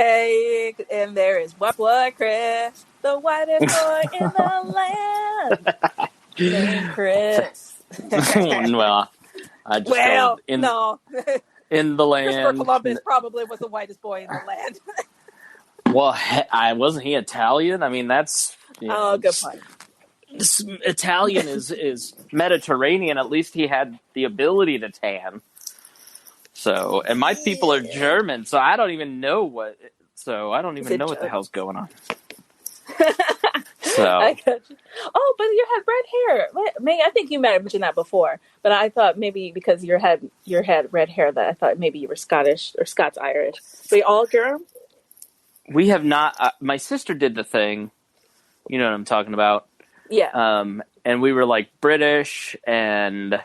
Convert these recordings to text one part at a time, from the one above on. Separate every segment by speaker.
Speaker 1: Hey, and there is What Chris, the whitest boy in the land, named Chris.
Speaker 2: Well, I just go
Speaker 1: no.
Speaker 2: in the land.
Speaker 1: Christopher Columbus probably was the whitest boy in the land.
Speaker 2: Well, wasn't he Italian? I mean, that's
Speaker 1: good point.
Speaker 2: Italian is Mediterranean. At least he had the ability to tan. So, and my people are German, so I don't even know what. So I don't even know what the hell's going on. So
Speaker 1: I got you. Oh, but you had red hair. May I think you might have mentioned that before, but I thought maybe because you had red hair that I thought maybe you were Scottish or Scots-Irish. But all German?
Speaker 2: We have not. My sister did the thing. You know what I'm talking about.
Speaker 1: Yeah.
Speaker 2: And we were like British and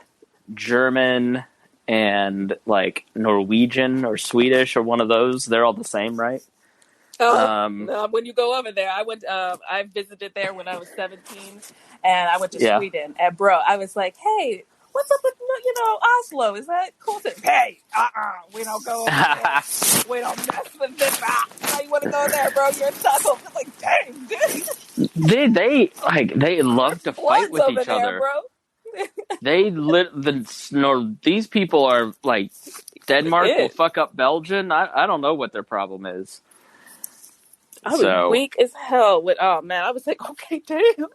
Speaker 2: German and like Norwegian or Swedish or one of those. They're all the same, right?
Speaker 1: Oh, when you go over there, I visited there when I was 17, and I went to Sweden. And bro, I was like, hey, what's up with Oslo? Is that cool? Hey, we don't go over there. We don't mess with this. Now you want to go there, bro? You're in Stockholm. I'm like, dang, dude.
Speaker 2: They love to fight with each other, bro. These people are like Denmark will fuck up Belgium. I don't know what their problem is.
Speaker 1: I was weak as hell with. Oh man, I was like, okay, damn.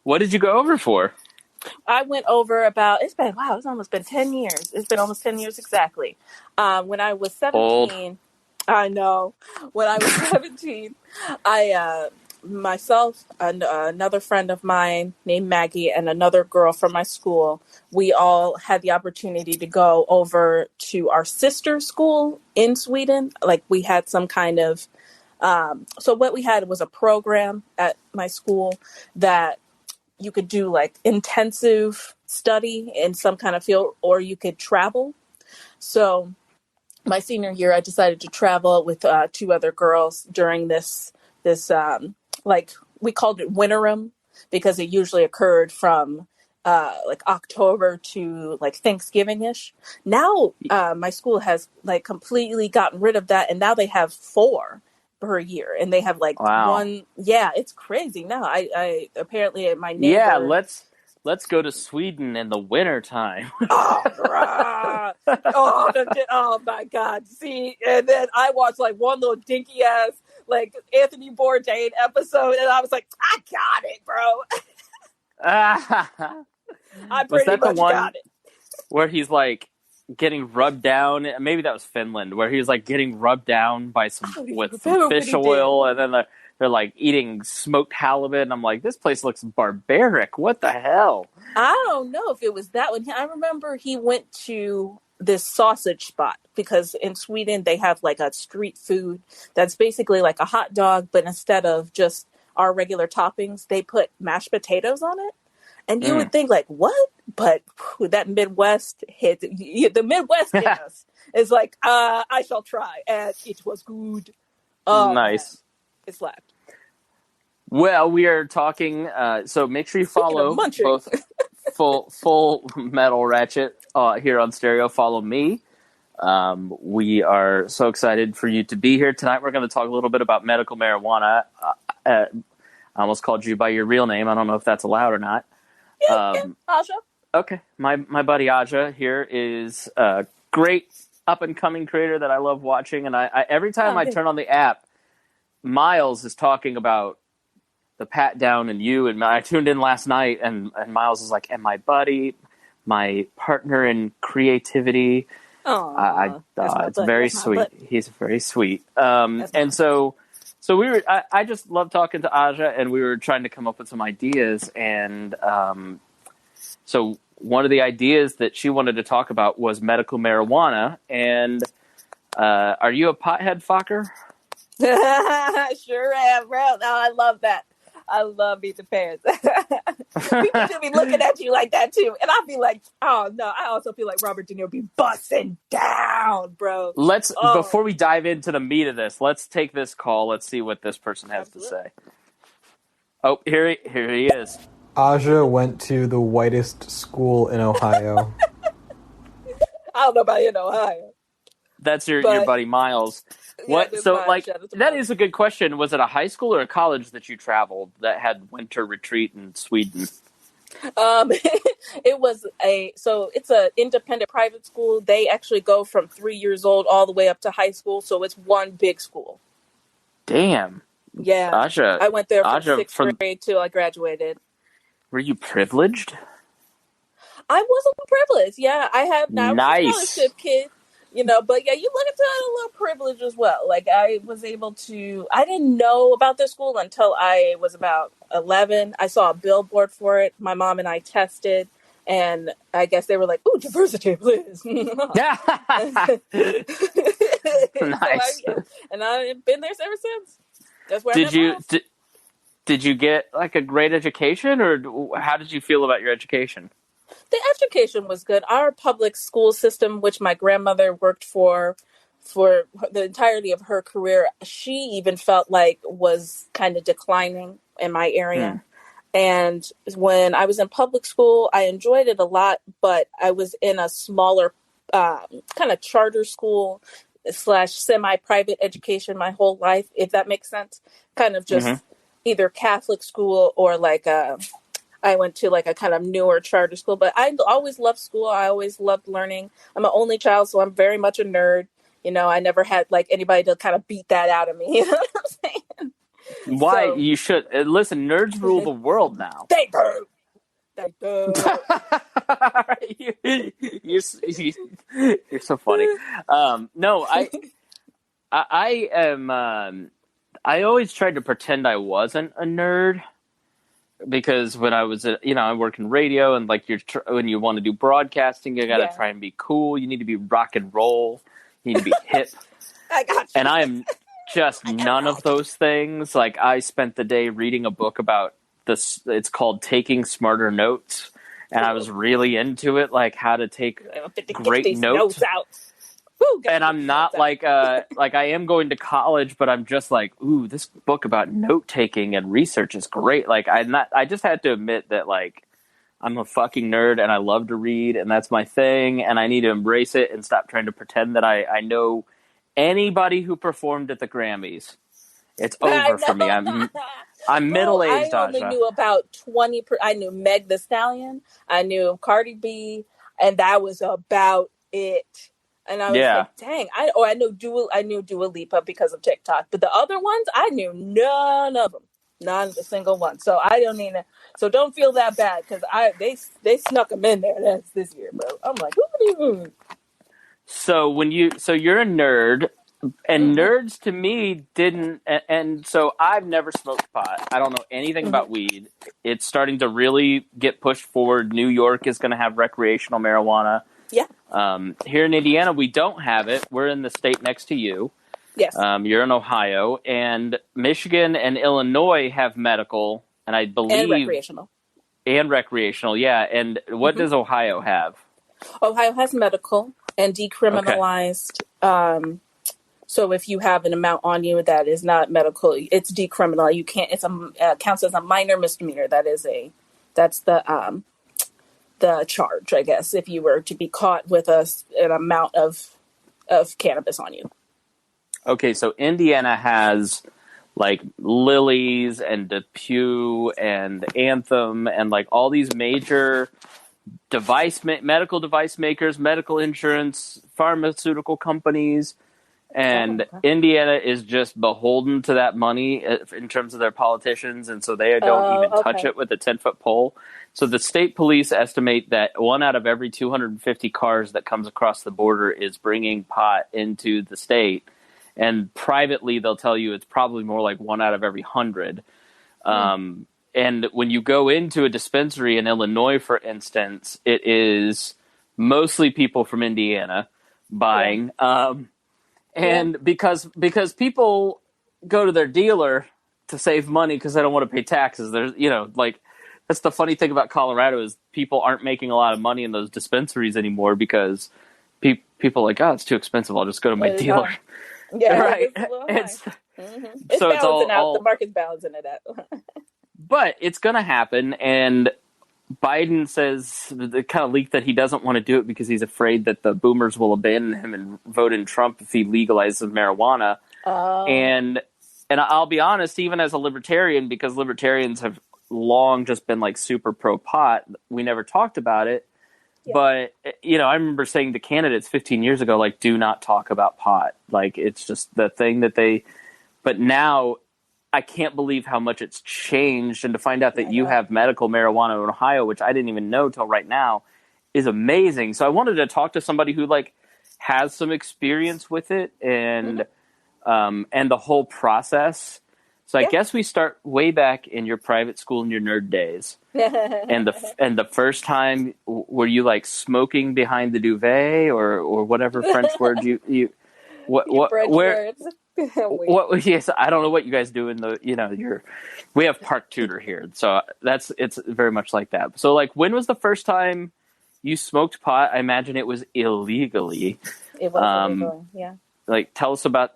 Speaker 2: What did you go over for?
Speaker 1: I went over it's almost been 10 years. It's been almost 10 years exactly. When I was 17,
Speaker 2: Old.
Speaker 1: I know. When I was 17, myself, another friend of mine named Maggie, and another girl from my school, we all had the opportunity to go over to our sister school in Sweden. Like we had some kind of, so what we had was a program at my school that you could do like intensive study in some kind of field, or you could travel. So my senior year, I decided to travel with two other girls during this like we called it winterim because it usually occurred from like October to like Thanksgiving-ish. Now my school has like completely gotten rid of that, and now they have 4 per year, and they have like one. Yeah, it's crazy now. I apparently at my neighbor.
Speaker 2: Yeah, let's go to Sweden in the winter time.
Speaker 1: Oh my God! See, and then I watched like one little dinky ass like Anthony Bourdain episode, and I was like, I got it, bro. I pretty much got it.
Speaker 2: Where he's like getting rubbed down. Maybe that was Finland, where he was like getting rubbed down by some fish oil, and then they're like eating smoked halibut. And I'm like, this place looks barbaric. What the hell?
Speaker 1: I don't know if it was that one. I remember he went to this sausage spot because in Sweden they have like a street food that's basically like a hot dog, but instead of just our regular toppings, they put mashed potatoes on it. And you would think like, what? But that Midwest hit, the Midwest hit us. It's like, I shall try. And it was good. Oh,
Speaker 2: nice.
Speaker 1: Man. It slapped.
Speaker 2: Well, we are talking, so make sure you follow both Full Metal Ratchet here on Stereo. Follow me. We are so excited for you to be here. Tonight we're going to talk a little bit about medical marijuana. I almost called you by your real name. I don't know if that's allowed or not.
Speaker 1: Aja.
Speaker 2: Okay. My buddy Aja here is a great up-and-coming creator that I love watching. And I every time I turn on the app, Miles is talking about the pat down and you. And I tuned in last night, and Miles is like, and my buddy, my partner in creativity. It's very sweet. He's very sweet. And so we were. I just love talking to Aja, and we were trying to come up with some ideas. And so one of the ideas that she wanted to talk about was medical marijuana. And are you a pothead fucker?
Speaker 1: Sure am, bro. No, I love that. I love being the parents. People should be looking at you like that too, and I'll be like, oh no. I also feel like Robert De Niro be busting down, bro.
Speaker 2: Before we dive into the meat of this, let's take this call. Let's see what this person has to say. Oh, here he is.
Speaker 3: Aja went to the whitest school in Ohio.
Speaker 1: I don't know about in Ohio.
Speaker 2: That's your
Speaker 1: But
Speaker 2: buddy Miles.
Speaker 1: yeah,
Speaker 2: What? So,
Speaker 1: Miles,
Speaker 2: like,
Speaker 1: shout out to
Speaker 2: that
Speaker 1: Miles.
Speaker 2: is a good question. Was it a high school or a college that you traveled that had winter retreat in Sweden?
Speaker 1: It was it's a independent private school. They actually go from 3 years old all the way up to high school, so it's one big school.
Speaker 2: Damn,
Speaker 1: Yeah,
Speaker 2: Aja,
Speaker 1: I went there from
Speaker 2: Aja,
Speaker 1: sixth grade till I graduated.
Speaker 2: were you privileged?
Speaker 1: I wasn't privileged. Yeah, I was a
Speaker 2: Nice.
Speaker 1: scholarship kid, but yeah, you look into it a little privilege as well. Like I was able to, I didn't know about this school until I was about 11. I saw a billboard for it. My mom and I tested, and I guess they were like, "Ooh, diversity, please."
Speaker 2: Nice.
Speaker 1: And I've been there ever since. That's where I
Speaker 2: Did
Speaker 1: met
Speaker 2: you
Speaker 1: Miles.
Speaker 2: did you get like a great education, or how did you feel about your education?
Speaker 1: The education was good. Our public school system, which my grandmother worked for the entirety of her career, she even felt like was kind of declining in my
Speaker 2: Hmm.
Speaker 1: area. And when I was in public school, I enjoyed it a lot, but I was in a smaller kind of charter school slash semi-private education my whole life, if that makes sense. Kind of
Speaker 2: Mm-hmm.
Speaker 1: just either Catholic school or like I went to like a kind of newer charter school, but I always loved school. I always loved learning. I'm an only child, so I'm very much a nerd. I never had like anybody to kind of beat that out of me. You know what I'm saying?
Speaker 2: Why
Speaker 1: So
Speaker 2: you should listen? Nerds rule the world now.
Speaker 1: they do. They do.
Speaker 2: You're so funny. No, I am. I always tried to pretend I wasn't a nerd because when I was, I work in radio, and like when you want to do broadcasting, you got to try and be cool. You need to be rock and roll. You need to be hip.
Speaker 1: I got you.
Speaker 2: And I am just none of those things. Like I spent the day reading a book about this. It's called Taking Smarter Notes. And I was really into it, like how to take great notes.
Speaker 1: Out. Woo,
Speaker 2: and I'm not like I am going to college, but I'm just like, ooh, this book about note taking and research is great. Like I just had to admit that like I'm a fucking nerd and I love to read and that's my thing and I need to embrace it and stop trying to pretend that I know anybody who performed at the Grammys. It's over for me. I'm middle-aged,
Speaker 1: I only knew about 20. I knew Meg the Stallion. I knew Cardi B, and that was about it. And I was like, dang. I knew Dua Lipa because of TikTok, but the other ones I knew none of them, not a single one. So I don't need to. So don't feel that bad because they snuck them in there this year, bro. I'm like, who?
Speaker 2: So you're a nerd. And nerds to me didn't, and so I've never smoked pot. I don't know anything about weed. It's starting to really get pushed forward. New York is going to have recreational marijuana.
Speaker 1: Yeah.
Speaker 2: Here in Indiana, we don't have it. We're in the state next to you.
Speaker 1: Yes.
Speaker 2: You're in Ohio, and Michigan and Illinois have medical, and I believe
Speaker 1: and
Speaker 2: recreational. Yeah. And what does Ohio have?
Speaker 1: Ohio has medical and decriminalized. Okay. So if you have an amount on you that is not medical, it's decriminalized. You can't. It's counts as a minor misdemeanor. That's the charge, I guess, if you were to be caught with an amount of cannabis on you.
Speaker 2: Okay, so Indiana has like Lily's and DePuy and Anthem and like all these major medical device makers, medical insurance, pharmaceutical companies. And Indiana is just beholden to that money in terms of their politicians, and so they don't even touch it with a 10-foot pole. So the state police estimate that 1 out of every 250 cars that comes across the border is bringing pot into the state. And privately, they'll tell you it's probably more like 1 out of every 100. And when you go into a dispensary in Illinois, for instance, it is mostly people from Indiana buying. And because people go to their dealer to save money because they don't want to pay taxes. There's, that's the funny thing about Colorado is people aren't making a lot of money in those dispensaries anymore because people are like, oh, it's too expensive. I'll just go to my dealer.
Speaker 1: Yeah,
Speaker 2: right.
Speaker 1: It's
Speaker 2: So
Speaker 1: balancing out. The market's balancing it out.
Speaker 2: But it's going to happen, and Biden says the kind of leaked that he doesn't want to do it because he's afraid that the boomers will abandon him and vote in Trump if he legalizes marijuana. And I'll be honest, even as a libertarian, because libertarians have long just been like super pro pot, we never talked about it. Yeah. But, I remember saying to candidates 15 years ago, like, do not talk about pot. Like, it's just the thing that but now I can't believe how much it's changed. And to find out that you have medical marijuana in Ohio, which I didn't even know till right now, is amazing. So I wanted to talk to somebody who like has some experience with it and the whole process. So I guess we start way back in your private school in your nerd days. and the first time, were you like smoking behind the duvet or whatever French word you where what yes, I don't know what you guys do in the we have park tutor here, so it's very much like that. So like, when was the first time you smoked pot? I imagine it was illegally.
Speaker 1: It was illegal, yeah.
Speaker 2: Like, tell us about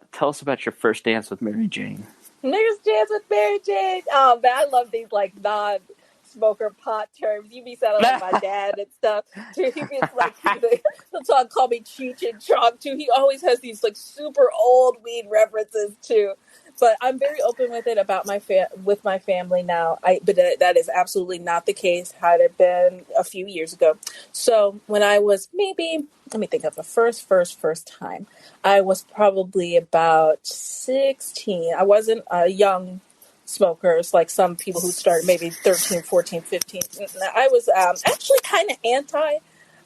Speaker 2: your first dance with Mary Jane.
Speaker 1: Niggas dance with Mary Jane. Oh man, I love these like non-smoker pot terms. You be sounding like my dad and stuff. Too, he be like he'll call me Cheech and Chong too. He always has these like super old weed references too. But I'm very open with it about with my family now. But that is absolutely not the case. Had it been a few years ago. So when I was let me think of the first time. I was probably about 16. I wasn't a young smoker, like some people who started maybe 13, 14, 15. I was actually kind of anti.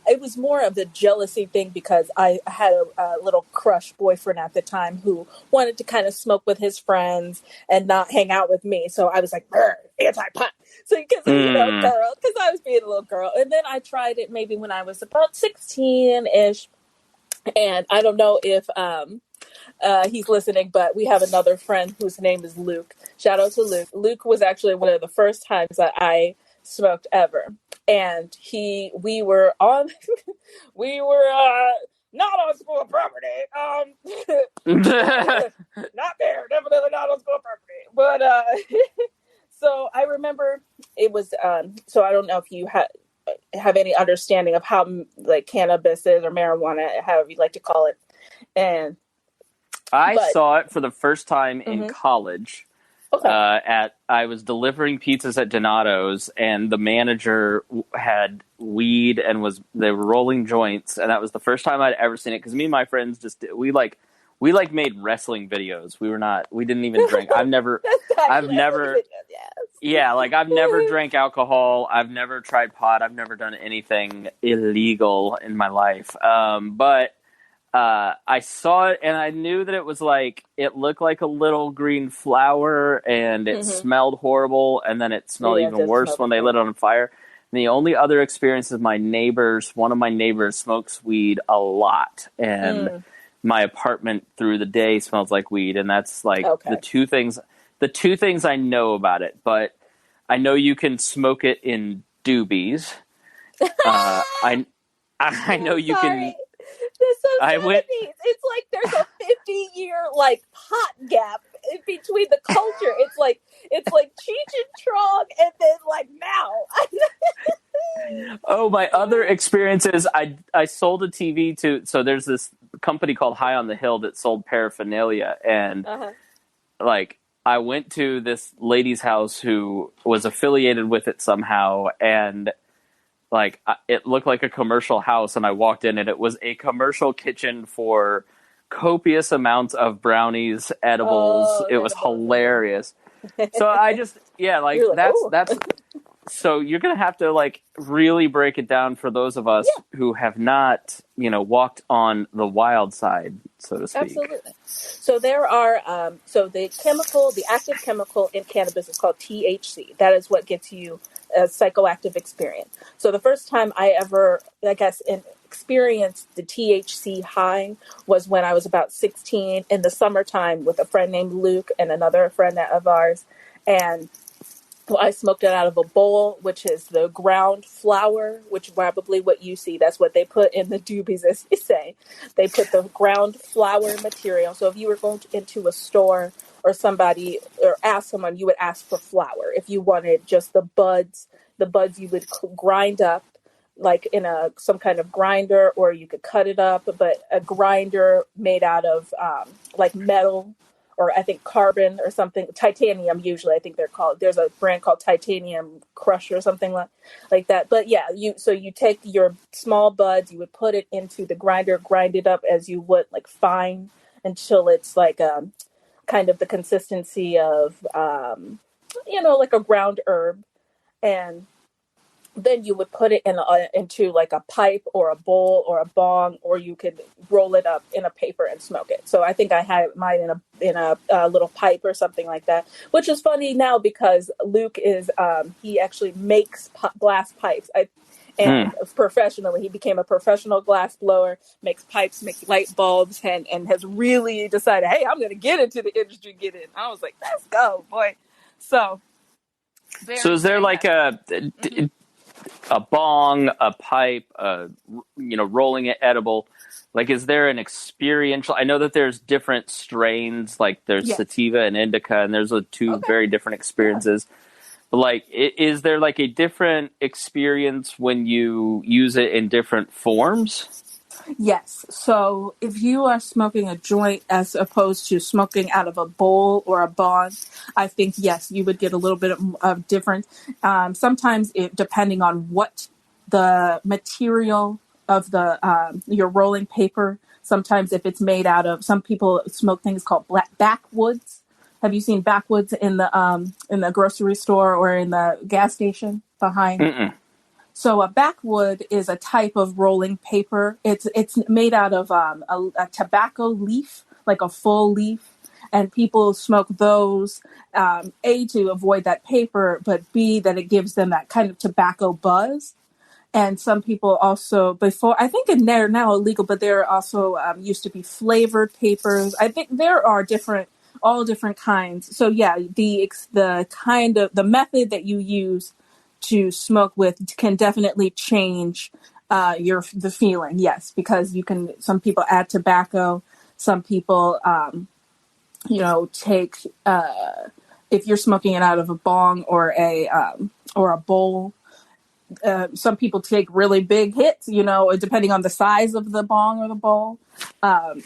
Speaker 1: It was more of the jealousy thing because I had a little crush boyfriend at the time who wanted to kind of smoke with his friends and not hang out with me. So I was like, anti-pot. So because because I was being a little girl. And then I tried it maybe when I was about 16-ish. And I don't know if he's listening, but we have another friend whose name is Luke. Shout out to Luke. Luke was actually one of the first times that I smoked ever. And we were not on school property. Not there, definitely not on school property. But so I remember it was. So I don't know if you have any understanding of how like cannabis is or marijuana, however you like to call it. And
Speaker 2: I saw it for the first time in college. Okay. I was delivering pizzas at Donato's, and the manager had weed and they were rolling joints, and that was the first time I'd ever seen it. Because me and my friends we made wrestling videos. We didn't even drink. I've never drank alcohol. I've never tried pot. I've never done anything illegal in my life. But I saw it and I knew that it was like, it looked like a little green flower and it smelled horrible. And then it smelled even worse when they lit it on fire. And the only other experience is one of my neighbors smokes weed a lot. And my apartment through the day smells like weed. And that's like the two things I know about it. But I know you can smoke it in doobies. I know you can.
Speaker 1: It's like there's a 50-year like pot gap in between the culture. It's like Cheech and Chong, and then like now.
Speaker 2: Oh, my other experiences. I sold a TV to. So there's this company called High on the Hill that sold paraphernalia, and like I went to this lady's house who was affiliated with it somehow, and like it looked like a commercial house, and I walked in and it was a commercial kitchen for copious amounts of brownies, edibles. It was hilarious. So I just, that's so you're going to have to like really break it down for those of us who have not, walked on the wild side, so to speak.
Speaker 1: Absolutely. So there are, the active chemical in cannabis is called THC. That is what gets you a psychoactive experience. So the first time I ever, experienced the THC high was when I was about 16 in the summertime with a friend named Luke and another friend of ours. And I smoked it out of a bowl, which is the ground flower, which probably what you see. That's what they put in the doobies, as you say. They put the ground flower material. So if you were going into a store or ask someone, you would ask for flower. If you wanted just the buds, The buds you would grind up, like in some kind of grinder, or you could cut it up, but a grinder made out of like metal, or I think carbon or something, titanium usually, I think they're called. There's a brand called Titanium Crush or something like that. But yeah, you take your small buds, you would put it into the grinder, grind it up as you would like fine, until it's like kind of the consistency of like a ground herb. And then you would put it into like a pipe or a bowl or a bong, or you could roll it up in a paper and smoke it. So I think I had mine in a little pipe or something like that, which is funny now because Luke is he actually makes glass pipes. And professionally, he became a professional glass blower, makes pipes, makes light bulbs, and has really decided, hey, I'm going to get into the industry, get in. I was like, let's go, boy. So
Speaker 2: is there like a bong, a pipe, rolling it edible? Like, is there an experiential? I know that there's different strains, like there's sativa and indica, and there's two very different experiences. Yeah. But like, is there like a different experience when you use it in different forms?
Speaker 1: Yes. So if you are smoking a joint as opposed to smoking out of a bowl or a bong, I think, yes, you would get a little bit of difference. Sometimes depending on what the material of your rolling paper, sometimes if it's made out of, some people smoke things called backwoods. Have you seen backwoods in the grocery store or in the gas station behind?
Speaker 2: Mm-mm.
Speaker 1: So a backwood is a type of rolling paper. It's made out of a tobacco leaf, like a full leaf, and people smoke those, A, to avoid that paper, but B, that it gives them that kind of tobacco buzz. And some people also, before, I think they're now illegal, but there also used to be flavored papers. I think there are all different kinds. So yeah, the kind of the method that you use to smoke with can definitely change the feeling. Yes, because some people add tobacco, some people take if you're smoking it out of a bong or a bowl. Some people take really big hits, depending on the size of the bong or the bowl.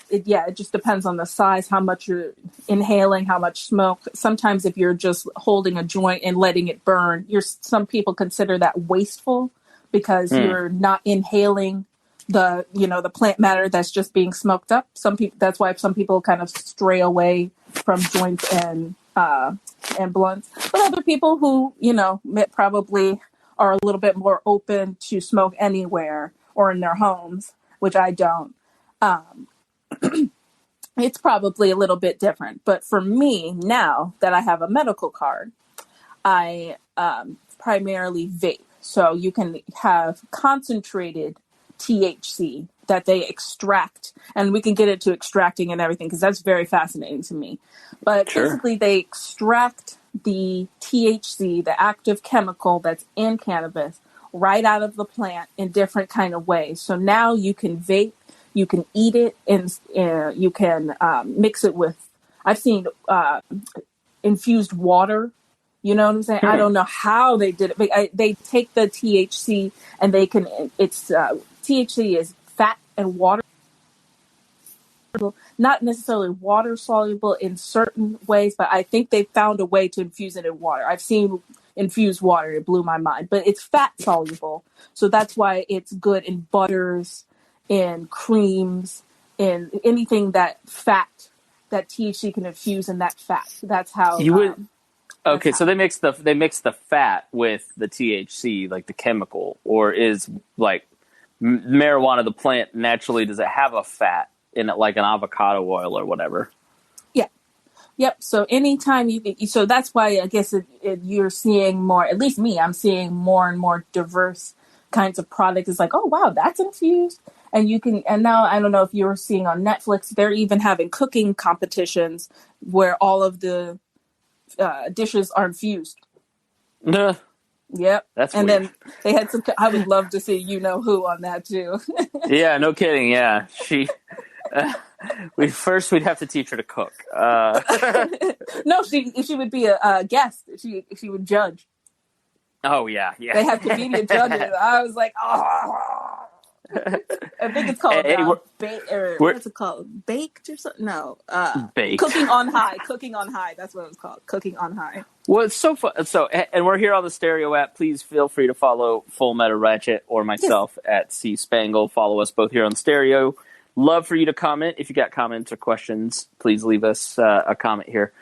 Speaker 1: It just depends on the size, how much you're inhaling, how much smoke. Sometimes if you're just holding a joint and letting it burn, some people consider that wasteful because you're not inhaling the plant matter that's just being smoked up. That's why some people kind of stray away from joints and blunts. But other people who, probably are a little bit more open to smoke anywhere or in their homes, which I don't. It's probably a little bit different. But for me, now that I have a medical card, I primarily vape. So you can have concentrated THC that they extract, and we can get into extracting and everything because that's very fascinating to me. But basically, they extract the THC, the active chemical that's in cannabis, right out of the plant in different kind of ways. So now you can vape, you can eat it, and you can mix it with, I've seen infused water. You know what I'm saying? I don't know how they did it, but they take the THC and THC is fat and water, not necessarily water soluble in certain ways, but I think they found a way to infuse it in water. I've seen infused water. It blew my mind, but it's fat soluble. So that's why it's good in butters, in creams, in anything that THC can infuse in that fat. That's how
Speaker 2: you would. Okay, so they mix the fat with the THC, like the chemical, or is like marijuana, the plant, naturally, does it have a fat in it, like an avocado oil or whatever?
Speaker 1: Yeah. Yep. So anytime so that's why I guess you're seeing more, at least me, I'm seeing more and more diverse kinds of products. It's like, oh wow, that's infused. And now I don't know if you're seeing on Netflix, they're even having cooking competitions where all of the dishes are infused.
Speaker 2: Nah.
Speaker 1: Yep.
Speaker 2: That's
Speaker 1: and
Speaker 2: weird.
Speaker 1: Then they had I would love to see who on that too.
Speaker 2: Yeah, no kidding. Yeah, we'd have to teach her to cook.
Speaker 1: No, she would be a guest. She would judge.
Speaker 2: Oh yeah, yeah.
Speaker 1: They have convenient judges. I was like, oh. I think it's called
Speaker 2: Hey, we're
Speaker 1: what is it called? Baked or something? No,
Speaker 2: baked.
Speaker 1: Cooking on High. Cooking on High. That's what it was called. Cooking on High.
Speaker 2: Well, it's so fun. So, and we're here on the Stereo app. Please feel free to follow Full Metal Ratchet or myself at C Spangle. Follow us both here on Stereo. Love for you to comment. If you got comments or questions, please leave us a comment here.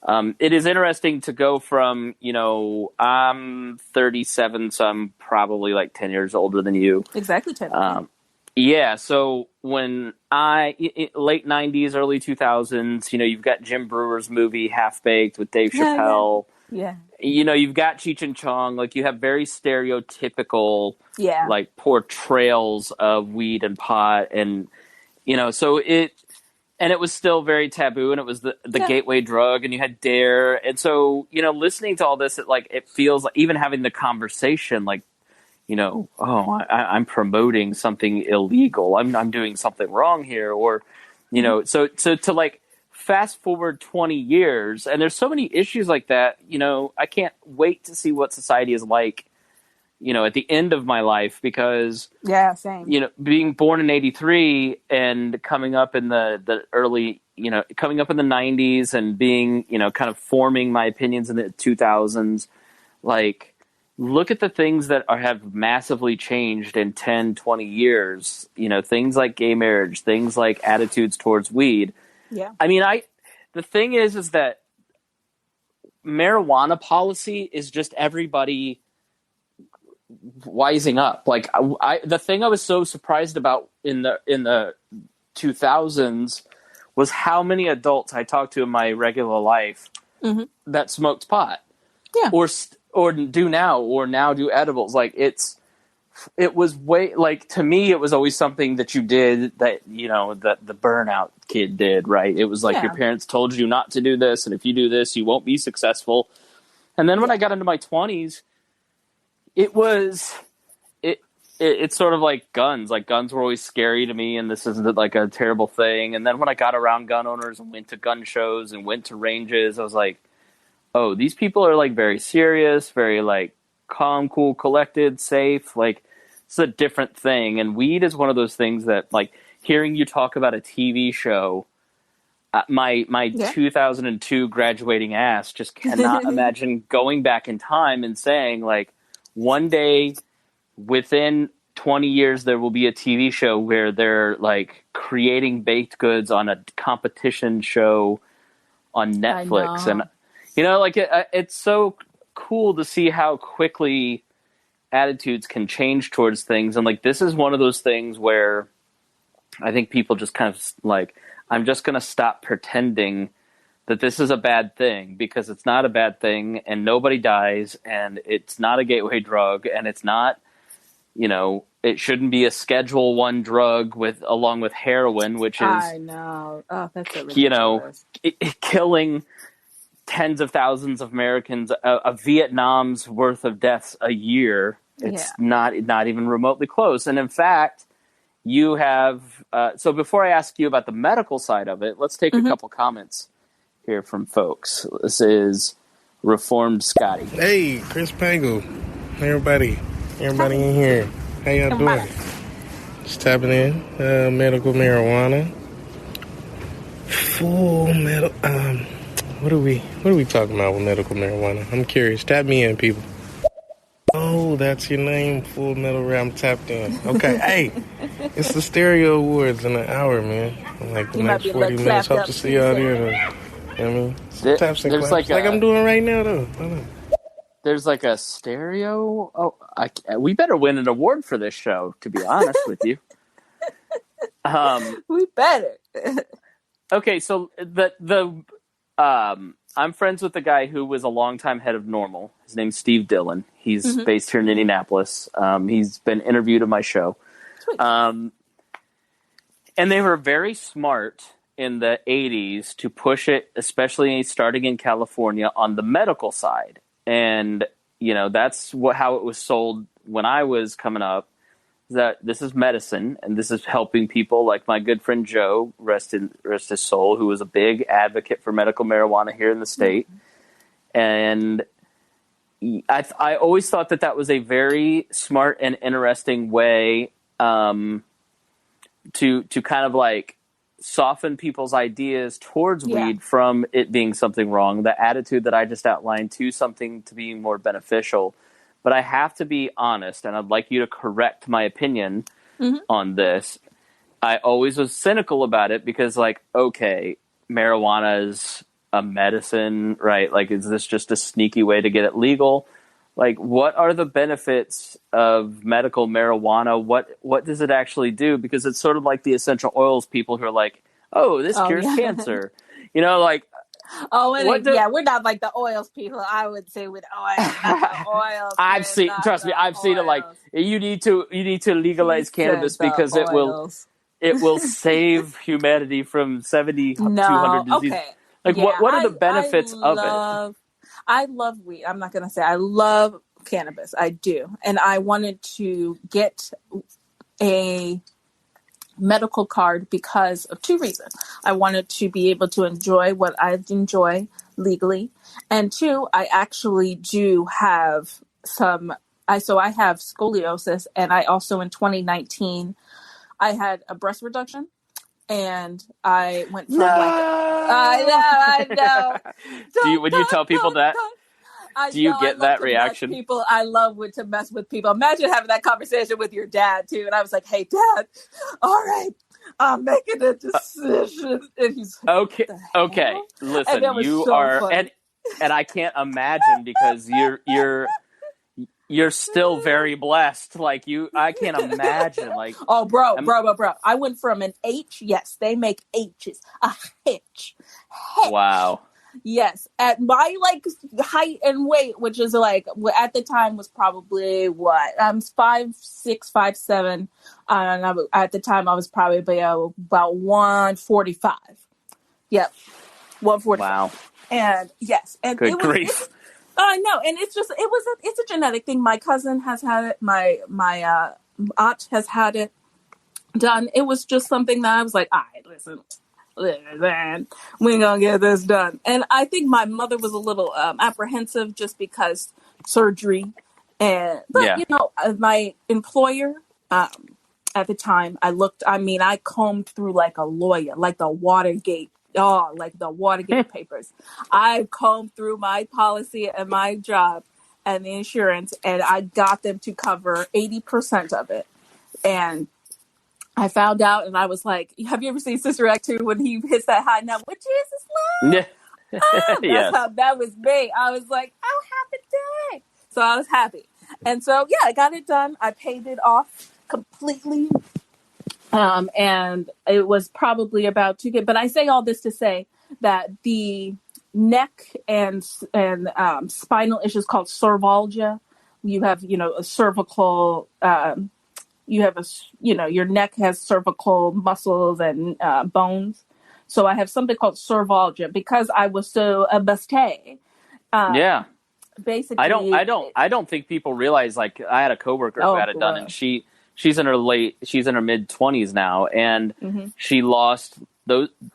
Speaker 2: It is interesting to go from, I'm 37, so I'm probably like 10 years older than you.
Speaker 1: Exactly 10.
Speaker 2: Yeah, so when late 90s, early 2000s, you've got Jim Brewer's movie Half Baked with Dave Chappelle.
Speaker 1: Yeah.
Speaker 2: You've got Cheech and Chong. Like, you have very stereotypical, like, portrayals of weed and pot. And, so it was still very taboo, and it was the gateway drug, and you had Dare. And so, listening to all this, it feels like even having the conversation, like, I'm promoting something illegal. I'm doing something wrong here. Or, so to like fast forward 20 years, and there's so many issues like that, I can't wait to see what society is like, at the end of my life, because,
Speaker 1: same.
Speaker 2: Being born in 83 and coming up in the early, coming up in the 90s and being, kind of forming my opinions in the 2000s, like, look at the things that have massively changed in 10, 20 years. Things like gay marriage, things like attitudes towards weed.
Speaker 1: Yeah.
Speaker 2: I mean, the thing is that marijuana policy is just everybody wising up. Like, the thing I was so surprised about in the 2000s was how many adults I talked to in my regular life that smoked pot.
Speaker 1: Yeah.
Speaker 2: Or now do edibles. Like, it was way, like, to me, it was always something that you did that, that the burnout kid did, right? It was like your parents told you not to do this, and if you do this, you won't be successful. And then when I got into my 20s, it's sort of like guns. Like, guns were always scary to me, and this isn't like a terrible thing. And then when I got around gun owners and went to gun shows and went to ranges, I was like, oh, these people are like very serious, very like calm, cool, collected, safe. Like, it's a different thing. And weed is one of those things that, like, hearing you talk about a TV show, my 2002 graduating ass just cannot imagine going back in time and saying, like, one day within 20 years there will be a TV show where they're like creating baked goods on a competition show on Netflix. And it's so cool to see how quickly attitudes can change towards things. And like, this is one of those things where I think people just kind of like, I'm just going to stop pretending that this is a bad thing, because it's not a bad thing, and nobody dies, and it's not a gateway drug, and it's not, it shouldn't be a Schedule I drug along with heroin, which is,
Speaker 1: I know. Oh, that's so ridiculous.
Speaker 2: Killing tens of thousands of Americans, a Vietnam's worth of deaths a year. It's not even remotely close. And in fact, you have, so before I ask you about the medical side of it, let's take a couple comments here from folks. This is Reformed Scotty.
Speaker 4: Hey, Chris Pangle. Hey, everybody in here. How y'all doing? Just tapping in. Medical marijuana. Full metal. What are we talking about with medical marijuana? I'm curious. Tap me in, people. Oh, that's your name, Full Metal Rap. I'm tapped in. Okay, hey, it's the Stereo Awards in an hour, man. In like the next 40 minutes. Hope to see y'all there. You know what I mean? Taps and claps. Like I'm doing right now, though.
Speaker 2: There's like a stereo. Oh, we better win an award for this show, to be honest with you.
Speaker 1: We better.
Speaker 2: Okay, so I'm friends with the guy who was a longtime head of NORML. His name's Steve Dillon. He's based here in Indianapolis. He's been interviewed on my show.
Speaker 1: Sweet.
Speaker 2: And they were very smart in the 80s to push it, especially starting in California, on the medical side. And, that's how it was sold when I was coming up, that this is medicine, and this is helping people like my good friend Joe, rest his soul, who was a big advocate for medical marijuana here in the state. And I always thought that was a very smart and interesting way to kind of like soften people's ideas towards weed from it being something wrong. The attitude that I just outlined to something to being more beneficial. But I have to be honest, and I'd like you to correct my opinion on this. I always was cynical about it because, like, okay, marijuana is a medicine, right? Like, is this just a sneaky way to get it legal? Like, what are the benefits of medical marijuana? What does it actually do? Because it's sort of like the essential oils people who are like, oh, this cures cancer. You know, like,
Speaker 1: we're not like the oils people. I would say with oils, not the oils.
Speaker 2: I've seen it. Like, you need to legalize cannabis because it will save humanity from 200 diseases.
Speaker 1: Okay.
Speaker 2: Like, what are the benefits of it?
Speaker 1: I love weed. I'm not going to say I love cannabis. I do. And I wanted to get a medical card because of two reasons. I wanted to be able to enjoy what I enjoy legally. And two, I actually do have I have scoliosis, and I also in 2019, I had a breast reduction. And I went from I know.
Speaker 2: When you tell people that, do you get that reaction?
Speaker 1: People, I love to mess with people. Imagine having that conversation with your dad too. And I was like, "Hey, Dad, all right, I'm making a decision." And he's like,
Speaker 2: okay. Listen, you are, funny. and I can't imagine because you're still very blessed. Like I can't imagine. Like,
Speaker 1: oh, bro. I went from an H. Yes, they make H's. A hitch.
Speaker 2: Wow.
Speaker 1: Yes, at my like height and weight, which is like at the time was probably what I'm 5'6", 5'7", and at the time I was probably about 145. Yep, 145.
Speaker 2: Wow.
Speaker 1: And yes, and
Speaker 2: good grief.
Speaker 1: I know, and it's a genetic thing. My cousin has had it. My aunt has had it done. It was just something that I was like, all right, listen, we're gonna get this done. And I think my mother was a little apprehensive just because surgery. But my employer at the time, I combed through like a lawyer, like the Watergate. Oh, like the Watergate papers. I combed through my policy and my job and the insurance, and I got them to cover 80% of it. And I found out, and I was like, have you ever seen Sister Act 2 when he hits that high note? With Jesus love?
Speaker 2: Yeah.
Speaker 1: That was me. I was like, oh, happy day. So I was happy. And so, yeah, I got it done. I paid it off completely. And it was probably about to get, but I say all this to say that the neck and spinal issues called cervalgia. You have, a cervical, your neck has cervical muscles and bones. So I have something called cervalgia because I was so busted.
Speaker 2: Yeah.
Speaker 1: Basically,
Speaker 2: I don't think people realize, like, I had a coworker who had it done, and she's in her mid 20s now, and she lost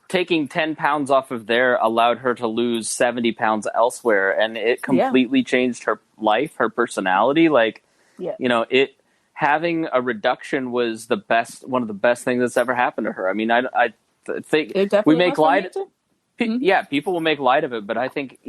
Speaker 2: taking 10 pounds off of there allowed her to lose 70 pounds elsewhere, and it completely changed her life, her personality. Like, having a reduction was one of the best things that's ever happened to her. I mean, I think we make light. Yeah, people will make light of it, but I think,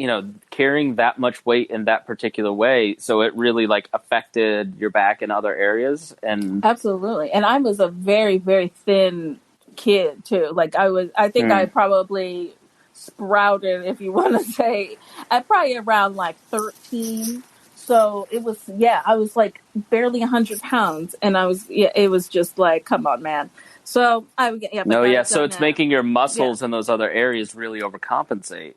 Speaker 2: carrying that much weight in that particular way, so it really like affected your back and other areas. And
Speaker 1: absolutely. And I was a very, very thin kid too. Like I think I probably sprouted, if you want to say, at probably around like 13. So it was, I was like barely 100 pounds, and it was just like, come on, man. So
Speaker 2: so it's making your muscles in those other areas really overcompensate.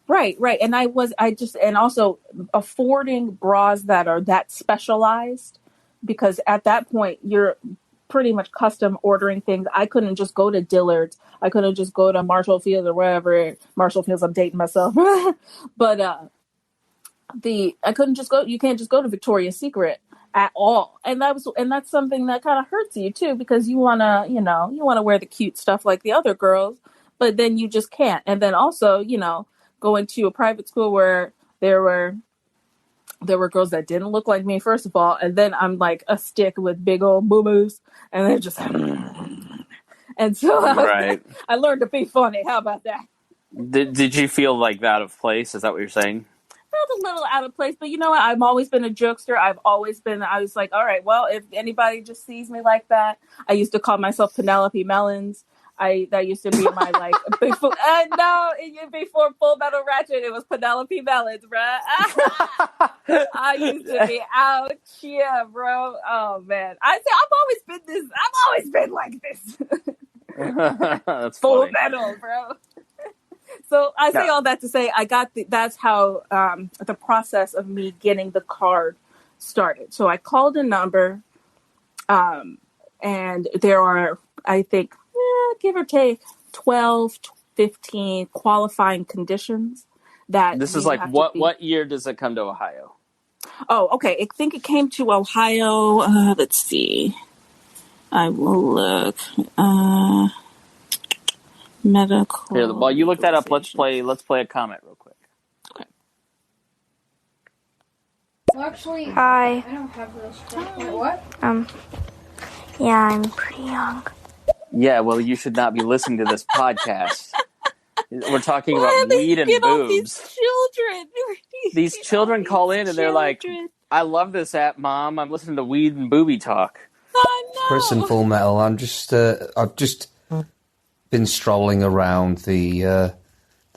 Speaker 1: Right. And and also affording bras that are that specialized, because at that point you're pretty much custom ordering things. I couldn't just go to Dillard's. I couldn't just go to Marshall Fields or wherever. Marshall Fields, I'm dating myself. But I couldn't just go. You can't just go to Victoria's Secret at all, and that's something that kind of hurts you too, because you wanna wear the cute stuff like the other girls, but then you just can't. And then also, going to a private school where there were there were girls that didn't look like me, first of all, and then I'm like a stick with big old boo-boos, and they're just and so
Speaker 2: Right.
Speaker 1: I learned to be funny. How about that?
Speaker 2: Did you feel like out of place? Is that what you're saying?
Speaker 1: Felt a little out of place, but you know what? I've always been a jokester. I was like, all right, well, if anybody just sees me like that, I used to call myself Penelope Melons. That used to be my like before before Full Metal Ratchet, it was Penelope Melons, bruh. I used to be out here, bro. Oh man, I've always been like this.
Speaker 2: That's
Speaker 1: Full
Speaker 2: funny.
Speaker 1: Metal, bro. So I say all that to say that's how the process of me getting the card started. So I called a number, and there are, I think, give or take 12, 15 qualifying conditions that
Speaker 2: this is like what year does it come to Ohio?
Speaker 1: Oh, okay. I think it came to Ohio. Let's see. I will look. Medical.
Speaker 2: Here, while you look that up, let's play a comment real quick.
Speaker 1: Okay.
Speaker 5: Well, actually,
Speaker 6: Hi.
Speaker 5: I don't have those. Wait, what?
Speaker 6: Yeah, I'm pretty young.
Speaker 2: Yeah, well, you should not be listening to this podcast. We're talking about weed and boobs. These children call in and they're like, I love this app, Mom. I'm listening to weed and booby talk.
Speaker 1: I know.
Speaker 7: Chris and Full Metal, I've just been strolling around the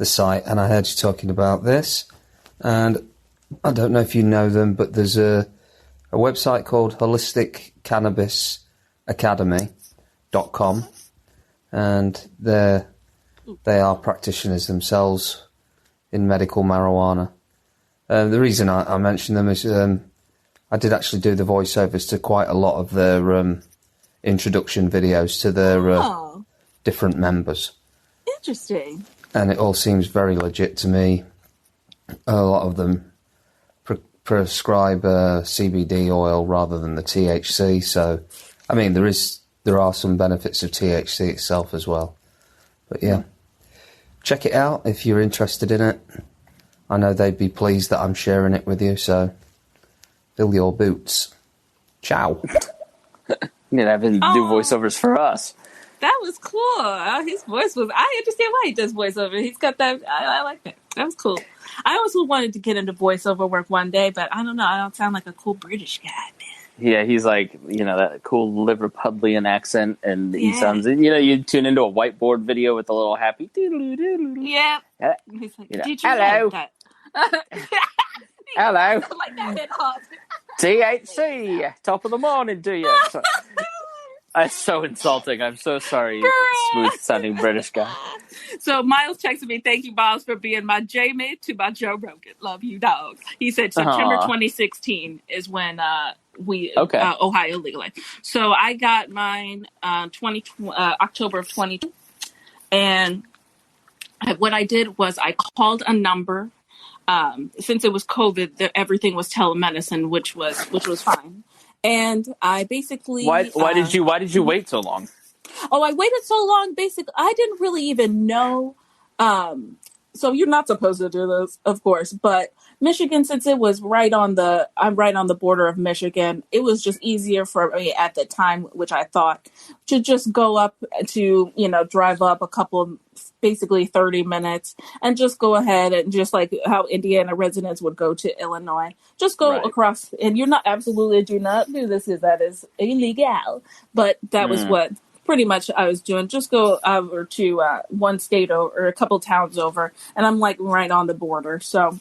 Speaker 7: site and I heard you talking about this. And I don't know if you know them, but there's a website called holisticannabisacademy.com, and they are practitioners themselves in medical marijuana. The reason I mention them is I did actually do the voiceovers to quite a lot of their introduction videos to their different members.
Speaker 1: Interesting.
Speaker 7: And it all seems very legit to me. A lot of them prescribe CBD oil rather than the THC. So, I mean, there are some benefits of THC itself as well. But yeah, check it out if you're interested in it. I know they'd be pleased that I'm sharing it with you. So, fill your boots. Ciao.
Speaker 2: You need to have him do voiceovers for us.
Speaker 1: That was cool. His voice was. I understand why he does voiceover. He's got that. I like that. That was cool. I also wanted to get into voiceover work one day, but I don't know. I don't sound like a cool British guy, man.
Speaker 2: Yeah, he's like, that cool Liverpudlian accent, and he sounds, you tune into a whiteboard video with a little happy doodle doodle.
Speaker 1: Yeah. He's like, did you
Speaker 2: hello.
Speaker 1: Like that?
Speaker 2: Hello.
Speaker 1: Like that hit hard.
Speaker 2: THC, top of the morning to you. That's so insulting. I'm so sorry, smooth-sounding British guy.
Speaker 1: So Miles texted me, thank you, Miles, for being my Jamie to my Joe Rogan. Love you, dog. He said September 2016 is when Ohio legalized. So I got mine October of 2020. And what I did was I called a number. Since it was COVID, everything was telemedicine, which was fine. And I basically
Speaker 2: why did you wait so long?
Speaker 1: Oh, I waited so long. Basically, I didn't really even know. So you're not supposed to do this, of course. But Michigan, since it was I'm right on the border of Michigan, it was just easier for me at the time, which I thought, to just go up to, drive up a couple, basically 30 minutes, and just go ahead and just like how Indiana residents would go to Illinois, just go across. And you're not absolutely do not do this, that is illegal. But that was what pretty much I was doing. Just go over to one state or a couple towns over, and I'm like right on the border. So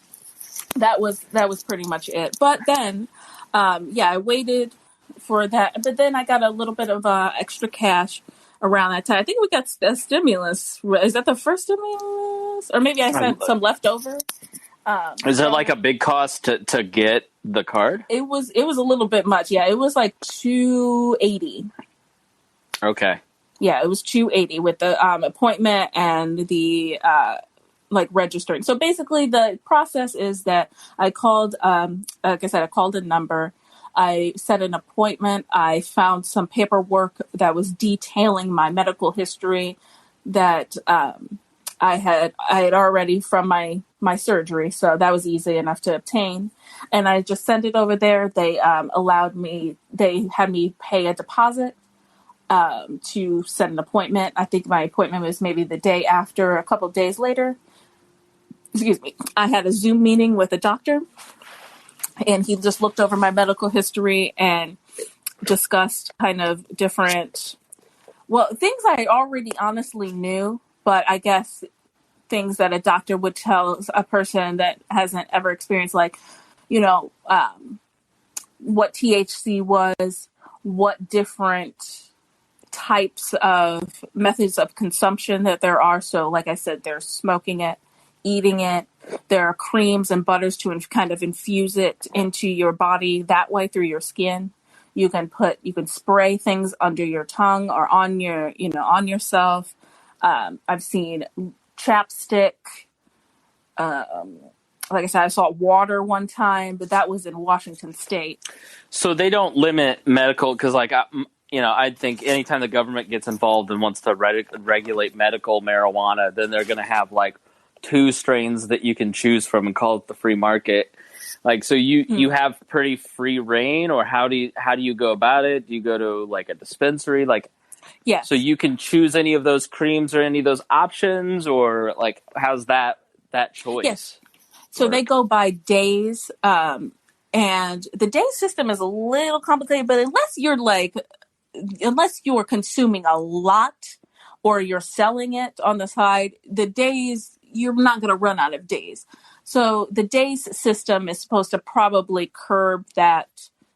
Speaker 1: that was pretty much it. But then, I waited for that. But then I got a little bit of extra cash around that time. I think we got a stimulus. Is that the first stimulus? Or maybe I sent some leftover.
Speaker 2: Is it like a big cost to get the card?
Speaker 1: It was a little bit much. Yeah, it was like $280.
Speaker 2: Okay.
Speaker 1: Yeah, it was $280 with the appointment and the registering. So basically, the process is that I called. Like I said, I called a number. I set an appointment. I found some paperwork that was detailing my medical history that I had already from my surgery, so that was easy enough to obtain. And I just sent it over there. They they had me pay a deposit to set an appointment. I think my appointment was maybe the day after, a couple of days later. Excuse me. I had a Zoom meeting with a doctor, and he just looked over my medical history and discussed kind of different, things I already honestly knew, but I guess things that a doctor would tell a person that hasn't ever experienced, like, what THC was, what different types of methods of consumption that there are. So, like I said, there's smoking it, eating it. There are creams and butters to kind of infuse it into your body that way through your skin. You can spray things under your tongue or on on yourself. I've seen chapstick. Like I said, I saw water one time, but that was in Washington State.
Speaker 2: So they don't limit medical, because I think anytime the government gets involved and wants to regulate medical marijuana, then they're going to have like 2 strains that you can choose from and call it the free market. Like, so you have pretty free reign, or how do you go about it? Do you go to like a dispensary? Like,
Speaker 1: yeah.
Speaker 2: So you can choose any of those creams or any of those options, or like, how's that choice? Yes.
Speaker 1: So work? They go by days, and the day system is a little complicated, but unless you're consuming a lot or you're selling it on the side, the days, you're not going to run out of days. So the days system is supposed to probably curb that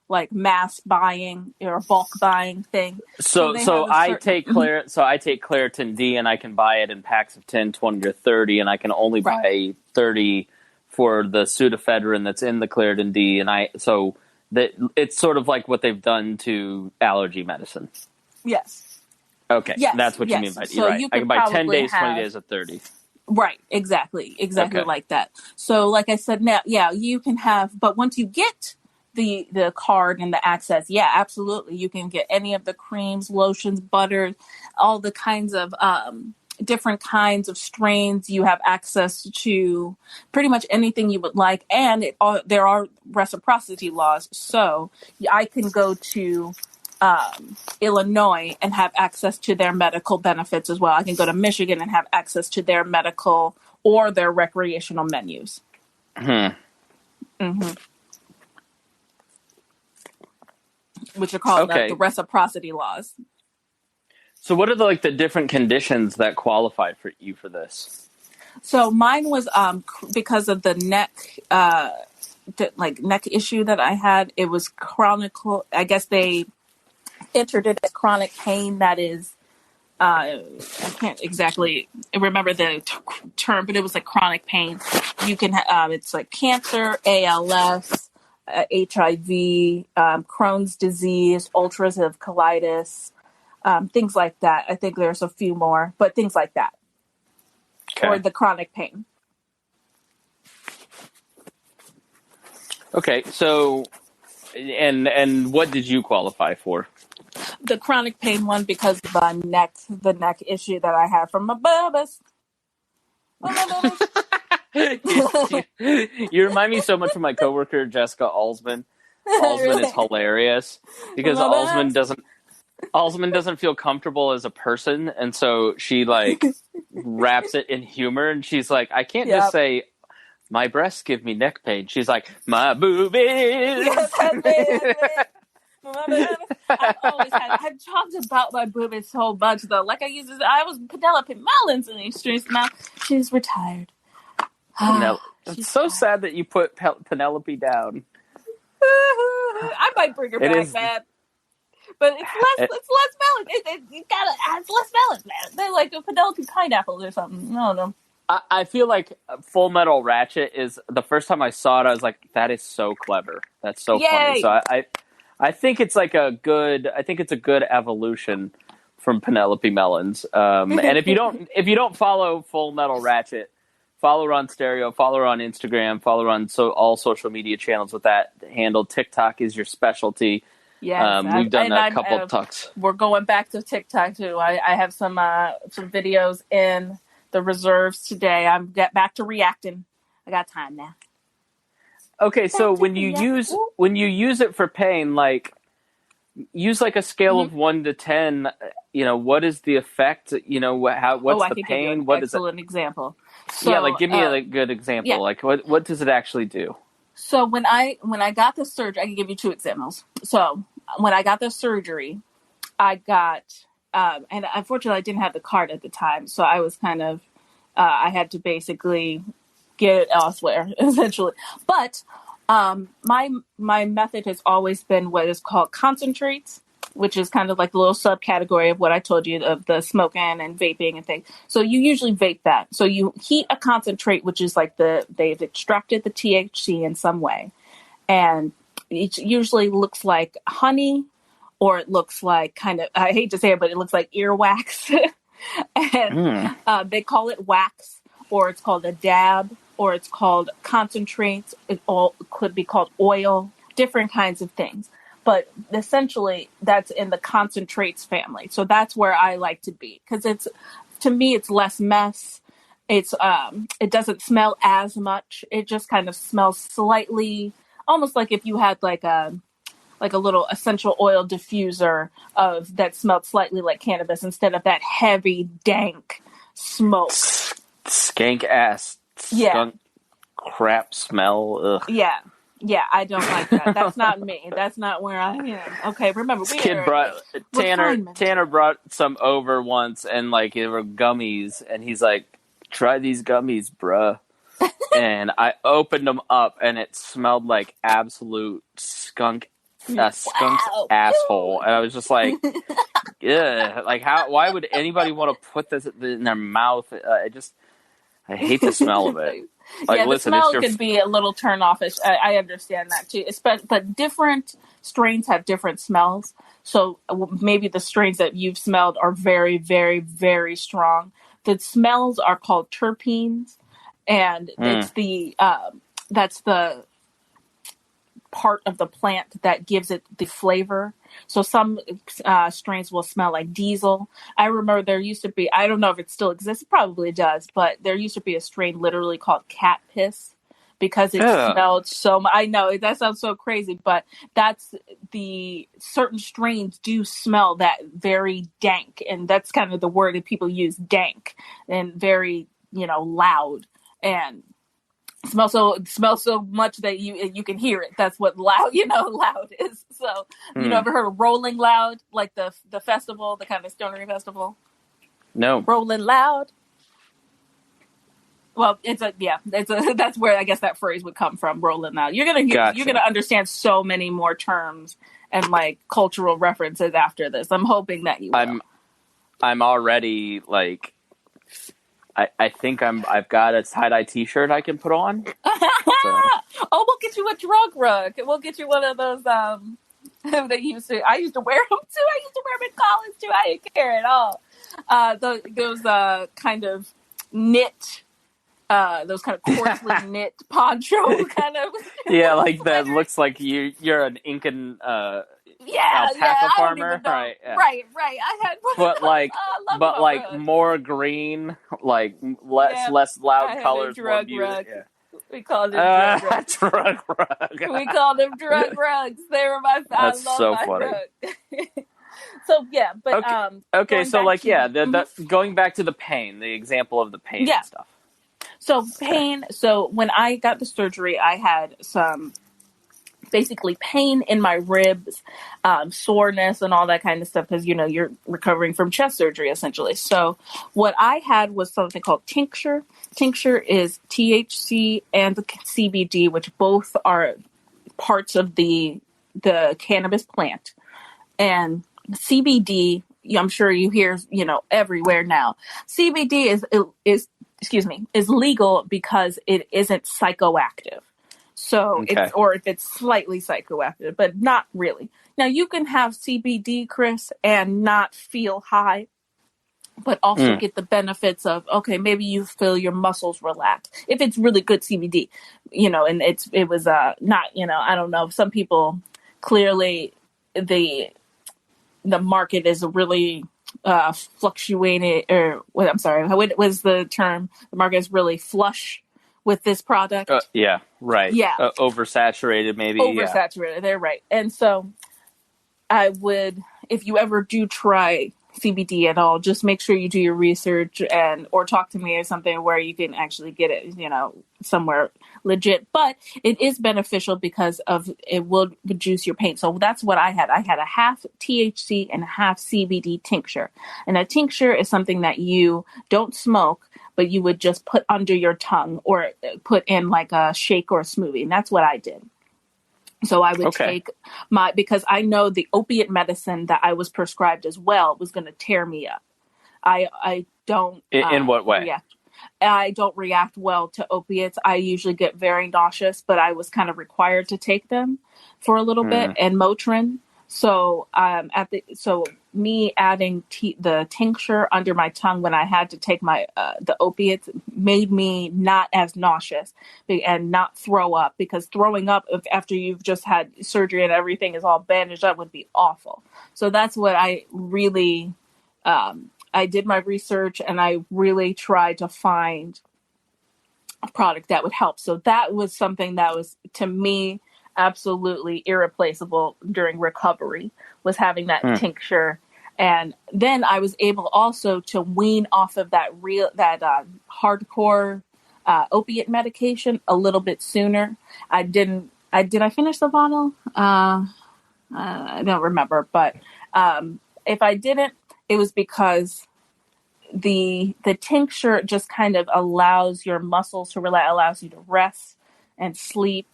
Speaker 1: like mass buying or bulk buying thing.
Speaker 2: So I take Claritin D, and I can buy it in packs of 10, 20, or 30, and I can only buy 30 for the pseudoephedrine that's in the Claritin D, and it's sort of like what they've done to allergy medicine.
Speaker 1: Yes.
Speaker 2: Okay. Yes. That's what you mean by so right. I can buy 10 days, 20 days of 30.
Speaker 1: Right. Exactly okay. Like that. So like I said, now, yeah, you can have, but once you get the card and the access, yeah, absolutely, you can get any of the creams, lotions, butters, all the kinds of different kinds of strains. You have access to pretty much anything you would like, and there are reciprocity laws. So I can go to Illinois and have access to their medical benefits as well. I can go to Michigan and have access to their medical or their recreational menus. Which are called the reciprocity laws.
Speaker 2: So what are the different conditions that qualify for you for this?
Speaker 1: So mine was because of the neck neck issue that I had. It was chronic. I guess they entered it as chronic pain. That is, I can't exactly remember the term, but it was like chronic pain. You can it's like cancer, ALS, HIV, Crohn's disease, ulcerative colitis, things like that. I think there's a few more, but things like that. Okay. Or the chronic pain.
Speaker 2: Okay, so and what did you qualify for?
Speaker 1: The chronic pain one, because of the neck issue that I had from my boobies.
Speaker 2: You remind me so much of my coworker Jessica Alsman. Alsman is hilarious because Alsman doesn't feel comfortable as a person, and so she wraps it in humor, and she's like, I can't just say my breasts give me neck pain. She's like, my boobies. Yes,
Speaker 1: I've talked about my boobies so much though. Like I was Penelope Mullins in the streets now. She's retired.
Speaker 2: It's so sad that you put Penelope down.
Speaker 1: I might bring her back, man. But it's less melon. You gotta add less melon, man. They're like a Penelope pineapple or something. I don't know.
Speaker 2: I feel like Full Metal Ratchet is, the first time I saw it, I was like, that is so clever. That's so funny. So I think it's a good evolution from Penelope Melons. And if you don't follow Full Metal Ratchet, follow her on Stereo, follow her on Instagram, follow her on all social media channels with that handle. TikTok is your specialty.
Speaker 1: Yes,
Speaker 2: we've done a couple of talks.
Speaker 1: We're going back to TikTok too. I have some videos in the reserves today. I'm get back to reacting. I got time now.
Speaker 2: Okay, so when you use it for pain, like use like a scale of 1 to 10. What is the effect? What's the
Speaker 1: I could
Speaker 2: pain?
Speaker 1: give you an
Speaker 2: What is it?
Speaker 1: excellent example. So,
Speaker 2: like give me a good example.
Speaker 1: yeah.
Speaker 2: Like what does it actually do?
Speaker 1: So when I got the surgery, I can give you 2 examples. So when I got the surgery, I got, and unfortunately I didn't have the card at the time, so I was kind of, I had to basically get it elsewhere, essentially. But my method has always been what is called concentrates, which is kind of like the little subcategory of what I told you of the smoking and vaping and things. So you usually vape that. So you heat a concentrate, which is like they've extracted the THC in some way. And it usually looks like honey, or it looks like kind of, I hate to say it, but it looks like earwax. And they call it wax, or it's called a dab, or it's called concentrates. It all could be called oil, different kinds of things. But essentially, that's in the concentrates family. So that's where I like to be, because to me, it's less mess. It doesn't smell as much. It just kind of smells slightly, almost like if you had like a little essential oil diffuser that smelled slightly like cannabis instead of that heavy, dank smoke.
Speaker 2: Skank ass, skunk crap smell. Ugh.
Speaker 1: Yeah, I don't like that. That's not me. That's not where I am. Okay, remember,
Speaker 2: Tanner brought some over once, and like there were gummies, and he's like, "Try these gummies, bruh." And I opened them up, and it smelled like absolute skunk's asshole. And I was just like, "Yeah, like why would anybody want to put this in their mouth?" I hate the smell of it. Like,
Speaker 1: the smell could be a little turn-offish. I understand that too. But different strains have different smells. So maybe the strains that you've smelled are very, very, very strong. The smells are called terpenes, and it's that's the part of the plant that gives it the flavor. So some strains will smell like diesel. I remember there used to be, I don't know if it still exists, it probably does, but there used to be a strain literally called cat piss, because it smelled so much. I know that sounds so crazy, but that's certain strains do smell that very dank, and that's kind of the word that people use, dank, and very, loud, and smell so much that you can hear it. That's what loud is. So ever heard of Rolling Loud, like the festival, the kind of stonery festival?
Speaker 2: No.
Speaker 1: Rolling Loud. Well, that's where I guess that phrase would come from, Rolling Loud. You're gonna understand so many more terms and like cultural references after this. I'm hoping that you will.
Speaker 2: I'm already like, I think I've got a tie-dye t-shirt I can put on. So.
Speaker 1: Oh, we'll get you a drug rug. We'll get you one of those, I used to wear them too. I used to wear them in college too. I didn't care at all. Those kind of knit, those kind of coarsely knit poncho kind of.
Speaker 2: Yeah, like that looks like you're an Incan alpaca farmer, right? Yeah.
Speaker 1: Right. I had one,
Speaker 2: but like more green, like less loud colors, more muted. Yeah.
Speaker 1: We called them
Speaker 2: drug rug.
Speaker 1: We called them drug rugs. They were my.
Speaker 2: That's so funny.
Speaker 1: So yeah, but
Speaker 2: okay. So like going back to the pain, the example of the pain and stuff.
Speaker 1: So pain. So when I got the surgery, I had some basically pain in my ribs, soreness and all that kind of stuff, because you're recovering from chest surgery essentially. So what I had was something called tincture. Tincture is THC and the CBD, which both are parts of the cannabis plant. And CBD, I'm sure you hear everywhere now. CBD is legal because it isn't psychoactive. So if it's slightly psychoactive, but not really. Now you can have CBD, Chris, and not feel high, but also get the benefits of, okay, maybe you feel your muscles relax. If it's really good CBD, and it was not, I don't know. Some people clearly the market is really fluctuated, or what? I'm sorry, what was the term? The market is really flush with this product.
Speaker 2: Yeah, right.
Speaker 1: Yeah,
Speaker 2: Oversaturated, maybe. Yeah.
Speaker 1: oversaturated. They're right. And so I would, if you ever do try CBD at all, just make sure you do your research or talk to me or something where you can actually get it, somewhere legit. But it is beneficial because it will reduce your pain. So that's what I had. I had a half THC and a half CBD tincture. And a tincture is something that you don't smoke, but you would just put under your tongue or put in like a shake or a smoothie. And that's what I did. So I would take because I know the opiate medicine that I was prescribed as well was going to tear me up. I don't.
Speaker 2: In what way?
Speaker 1: I don't react well to opiates. I usually get very nauseous, but I was kind of required to take them for a little bit, and Motrin. So me adding the tincture under my tongue when I had to take my the opiates made me not as nauseous and not throw up, because throwing up after you've just had surgery and everything is all bandaged up would be awful. So that's what I really I did my research, and I really tried to find a product that would help. So that was something that was, to me, absolutely irreplaceable during recovery, was having that tincture. And then I was able also to wean off of that hardcore opiate medication a little bit sooner. Did I finish the bottle? I don't remember, but if I didn't, it was because the tincture just kind of allows your muscles to relax, allows you to rest and sleep.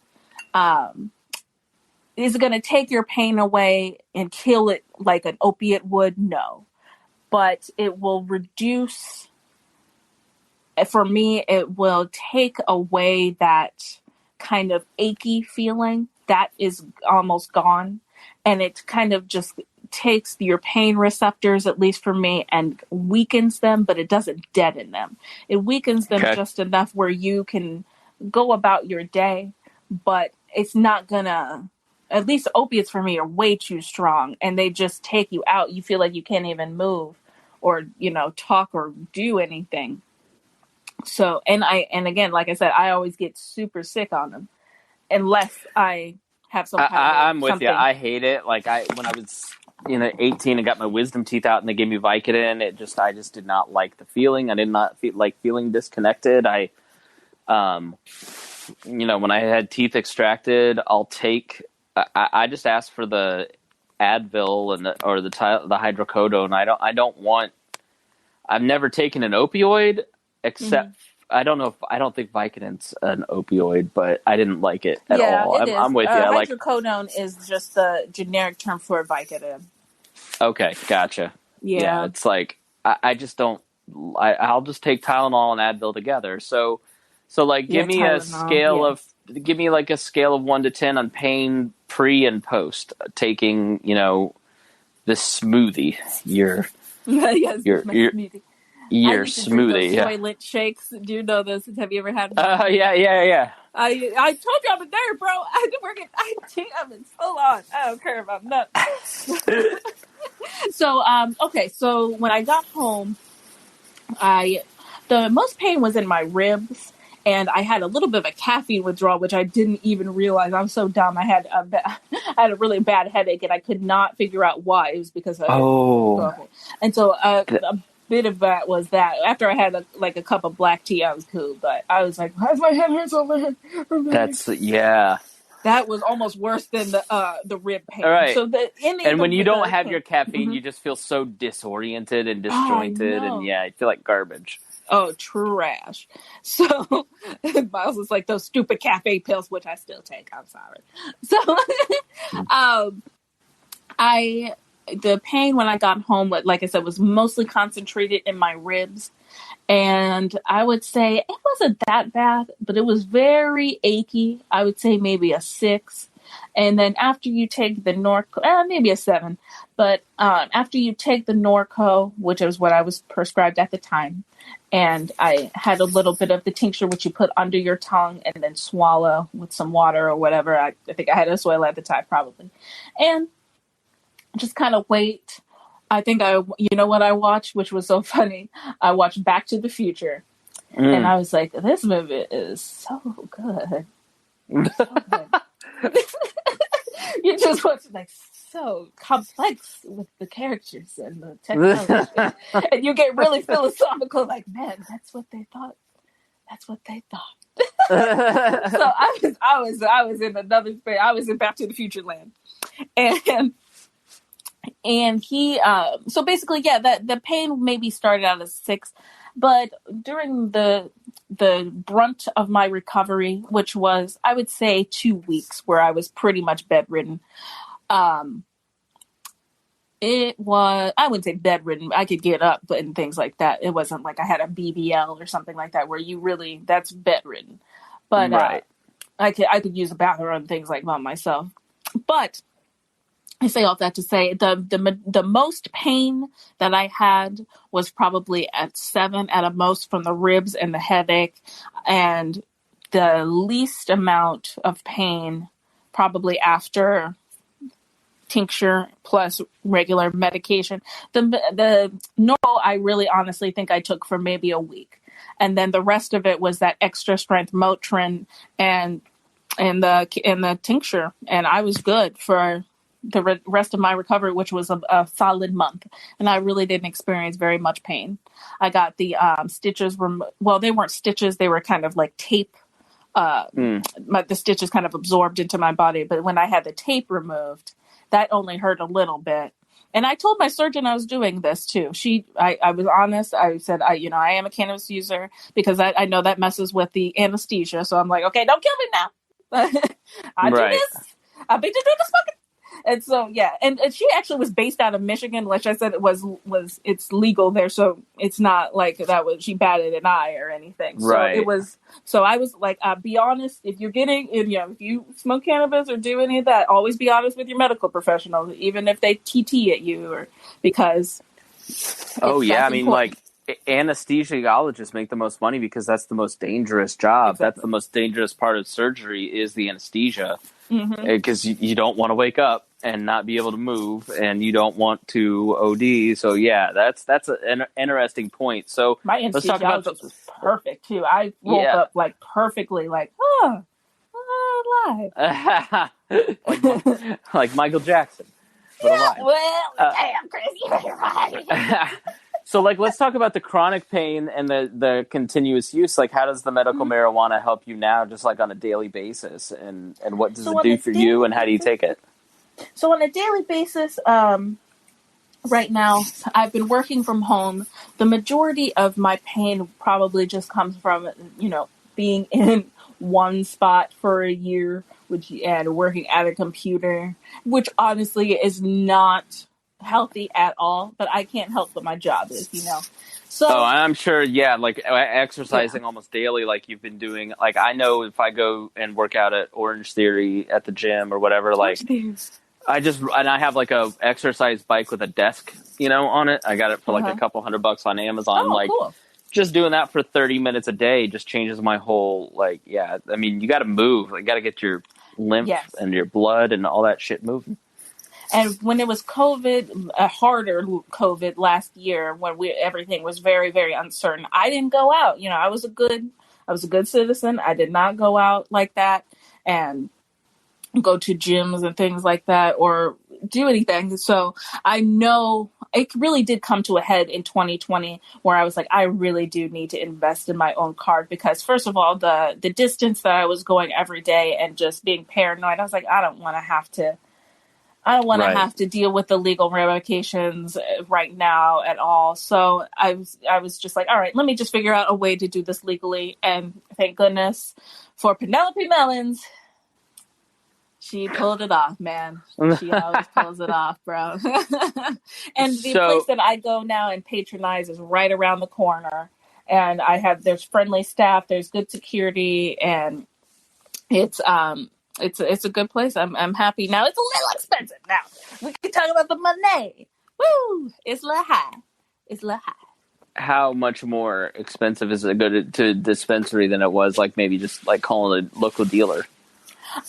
Speaker 1: Is it going to take your pain away and kill it like an opiate would? No. But it will reduce, for me, it will take away that kind of achy feeling that is almost gone. And it kind of just takes your pain receptors, at least for me, and weakens them, but it doesn't deaden them. It weakens them just enough where you can go about your day, but it's not gonna, at least opiates for me are way too strong, and they just take you out. You feel like you can't even move or, talk or do anything. So, and again, like I said, I always get super sick on them unless I have some kind of
Speaker 2: I'm with
Speaker 1: something.
Speaker 2: you. I hate it. Like when I was 18 and got my wisdom teeth out and they gave me Vicodin, I just did not like the feeling. I did not like feeling disconnected. When I had teeth extracted, I just asked for the Advil or the hydrocodone. I've never taken an opioid except I don't think Vicodin's an opioid, but I didn't like it at all. I'm with you.
Speaker 1: Hydrocodone is just the generic term for Vicodin.
Speaker 2: Okay, gotcha. Yeah, it's like I just don't. I'll just take Tylenol and Advil together. So like, give me a scale of 1 to 10 on pain pre and post taking this smoothie. Your smoothie. Your smoothie,
Speaker 1: Soylent shakes. Do you know this? Have you ever had one?
Speaker 2: Yeah.
Speaker 1: I told you I'm a nerd, bro. I work at IT. I'm in full on. I don't care about nothing. So, okay. So when I got home, the most pain was in my ribs, and I had a little bit of a caffeine withdrawal, which I didn't even realize. I'm so dumb. I had a really bad headache, and I could not figure out why. It was because of coffee. And so a bit of that was that. After I had a cup of black tea, I was cool. But I was like, why does my head hurt so bad? That was almost worse than the rib pain.
Speaker 2: All right.
Speaker 1: So
Speaker 2: when you don't have your caffeine, you just feel so disoriented and disjointed, and you feel like garbage.
Speaker 1: Oh, trash. So Miles was like, those stupid cafe pills, which I still take. I'm sorry. So the pain when I got home, like I said, was mostly concentrated in my ribs. And I would say it wasn't that bad, but it was very achy. I would say maybe a 6. And then after you take the Norco, maybe a 7. But after you take the Norco, which is what I was prescribed at the time, and I had a little bit of the tincture, which you put under your tongue and then swallow with some water or whatever. I think I had a soil at the time, probably. And just kind of wait. I think you know what I watched, which was so funny? I watched Back to the Future, and I was like, this movie is so good. So good. You just watch like so complex with the characters and the technology, and you get really philosophical. Like, man, that's what they thought. That's what they thought. So I was in another space. I was in Back to the Future land, and he so basically, yeah, that the pain maybe started out as 6, but during the brunt of my recovery, which was, I would say, 2 weeks, where I was pretty much bedridden. It was, I wouldn't say bedridden. I could get up and things like that. It wasn't like I had a BBL or something like that, where you really, that's bedridden. But
Speaker 2: right.
Speaker 1: I could use a bathroom and things like that myself. But I say all that to say the most pain that I had was probably at 7 at a most, from the ribs and the headache, and the least amount of pain probably after tincture plus regular medication. The normal, I really honestly think I took for maybe a week, and then the rest of it was that extra strength Motrin and the tincture, and I was good for the rest of my recovery, which was a solid month, and I really didn't experience very much pain. I got the stitches well, they weren't stitches, they were kind of like tape. The stitches kind of absorbed into my body, but when I had the tape removed, that only hurt a little bit. And I told my surgeon I was doing this too. I was honest. I said, I am a cannabis user, because I know that messes with the anesthesia. So I'm like, okay, don't kill me now. I do this. I've been doing this fucking. And so, yeah, and she actually was based out of Michigan, which I said it's legal there, so it's not like she batted an eye or anything. So
Speaker 2: right.
Speaker 1: I was like, be honest, if you smoke cannabis or do any of that, always be honest with your medical professional, even if they TT at you, because.
Speaker 2: Oh yeah, I mean,
Speaker 1: important.
Speaker 2: like, anesthesiologists make the most money because that's the most dangerous job.
Speaker 1: Exactly.
Speaker 2: That's the most dangerous part of surgery, is the anesthesia, because
Speaker 1: Mm-hmm.
Speaker 2: you don't want to wake up and not be able to move, and you don't want to OD. So yeah, that's an interesting point. So
Speaker 1: My
Speaker 2: let's talk about
Speaker 1: anesthesiologist was perfect too. I woke up like perfectly, like alive.
Speaker 2: like Michael Jackson, but alive.
Speaker 1: Well, damn, Chris, you're right.
Speaker 2: So, like, let's talk about the chronic pain and the continuous use. Like, how does the medical marijuana help you now, just like on a daily basis? And what does it do for you, and how do you take it?
Speaker 1: So on a daily basis, right now, I've been working from home. The majority of my pain probably just comes from, being in one spot for a year, and working at a computer, which honestly is not healthy at all, but I can't help what my job is, So
Speaker 2: I'm sure, yeah, like exercising almost daily, like you've been doing. Like, I know if I go and work out at Orange Theory at the gym or whatever, like I have like a exercise bike with a desk, on it. I got it for like a couple $100 on Amazon.
Speaker 1: Cool.
Speaker 2: Just doing that for 30 minutes a day just changes my whole, like, yeah. I mean, you got to move. You got to get your lymph and your blood and all that shit moving.
Speaker 1: And when it was COVID, a harder COVID last year, when everything was very, very uncertain, I didn't go out. I was a good citizen. I did not go out like that and go to gyms and things like that or do anything. So I know it really did come to a head in 2020, where I was like, I really do need to invest in my own card, because first of all, the distance that I was going every day and just being paranoid, I was like, I don't want to have to deal with the legal ramifications right now at all. So I was just like, all right, let me just figure out a way to do this legally. And thank goodness for Penelope Mellons. She pulled it off, man. She always pulls it off, bro. And the place that I go now and patronize is right around the corner. And there's friendly staff, there's good security, and it's a good place. I'm happy now. It's a little expensive now. We can talk about the money. Woo! It's a little high.
Speaker 2: How much more expensive is it go to dispensary than it was like maybe just like calling a local dealer?
Speaker 1: I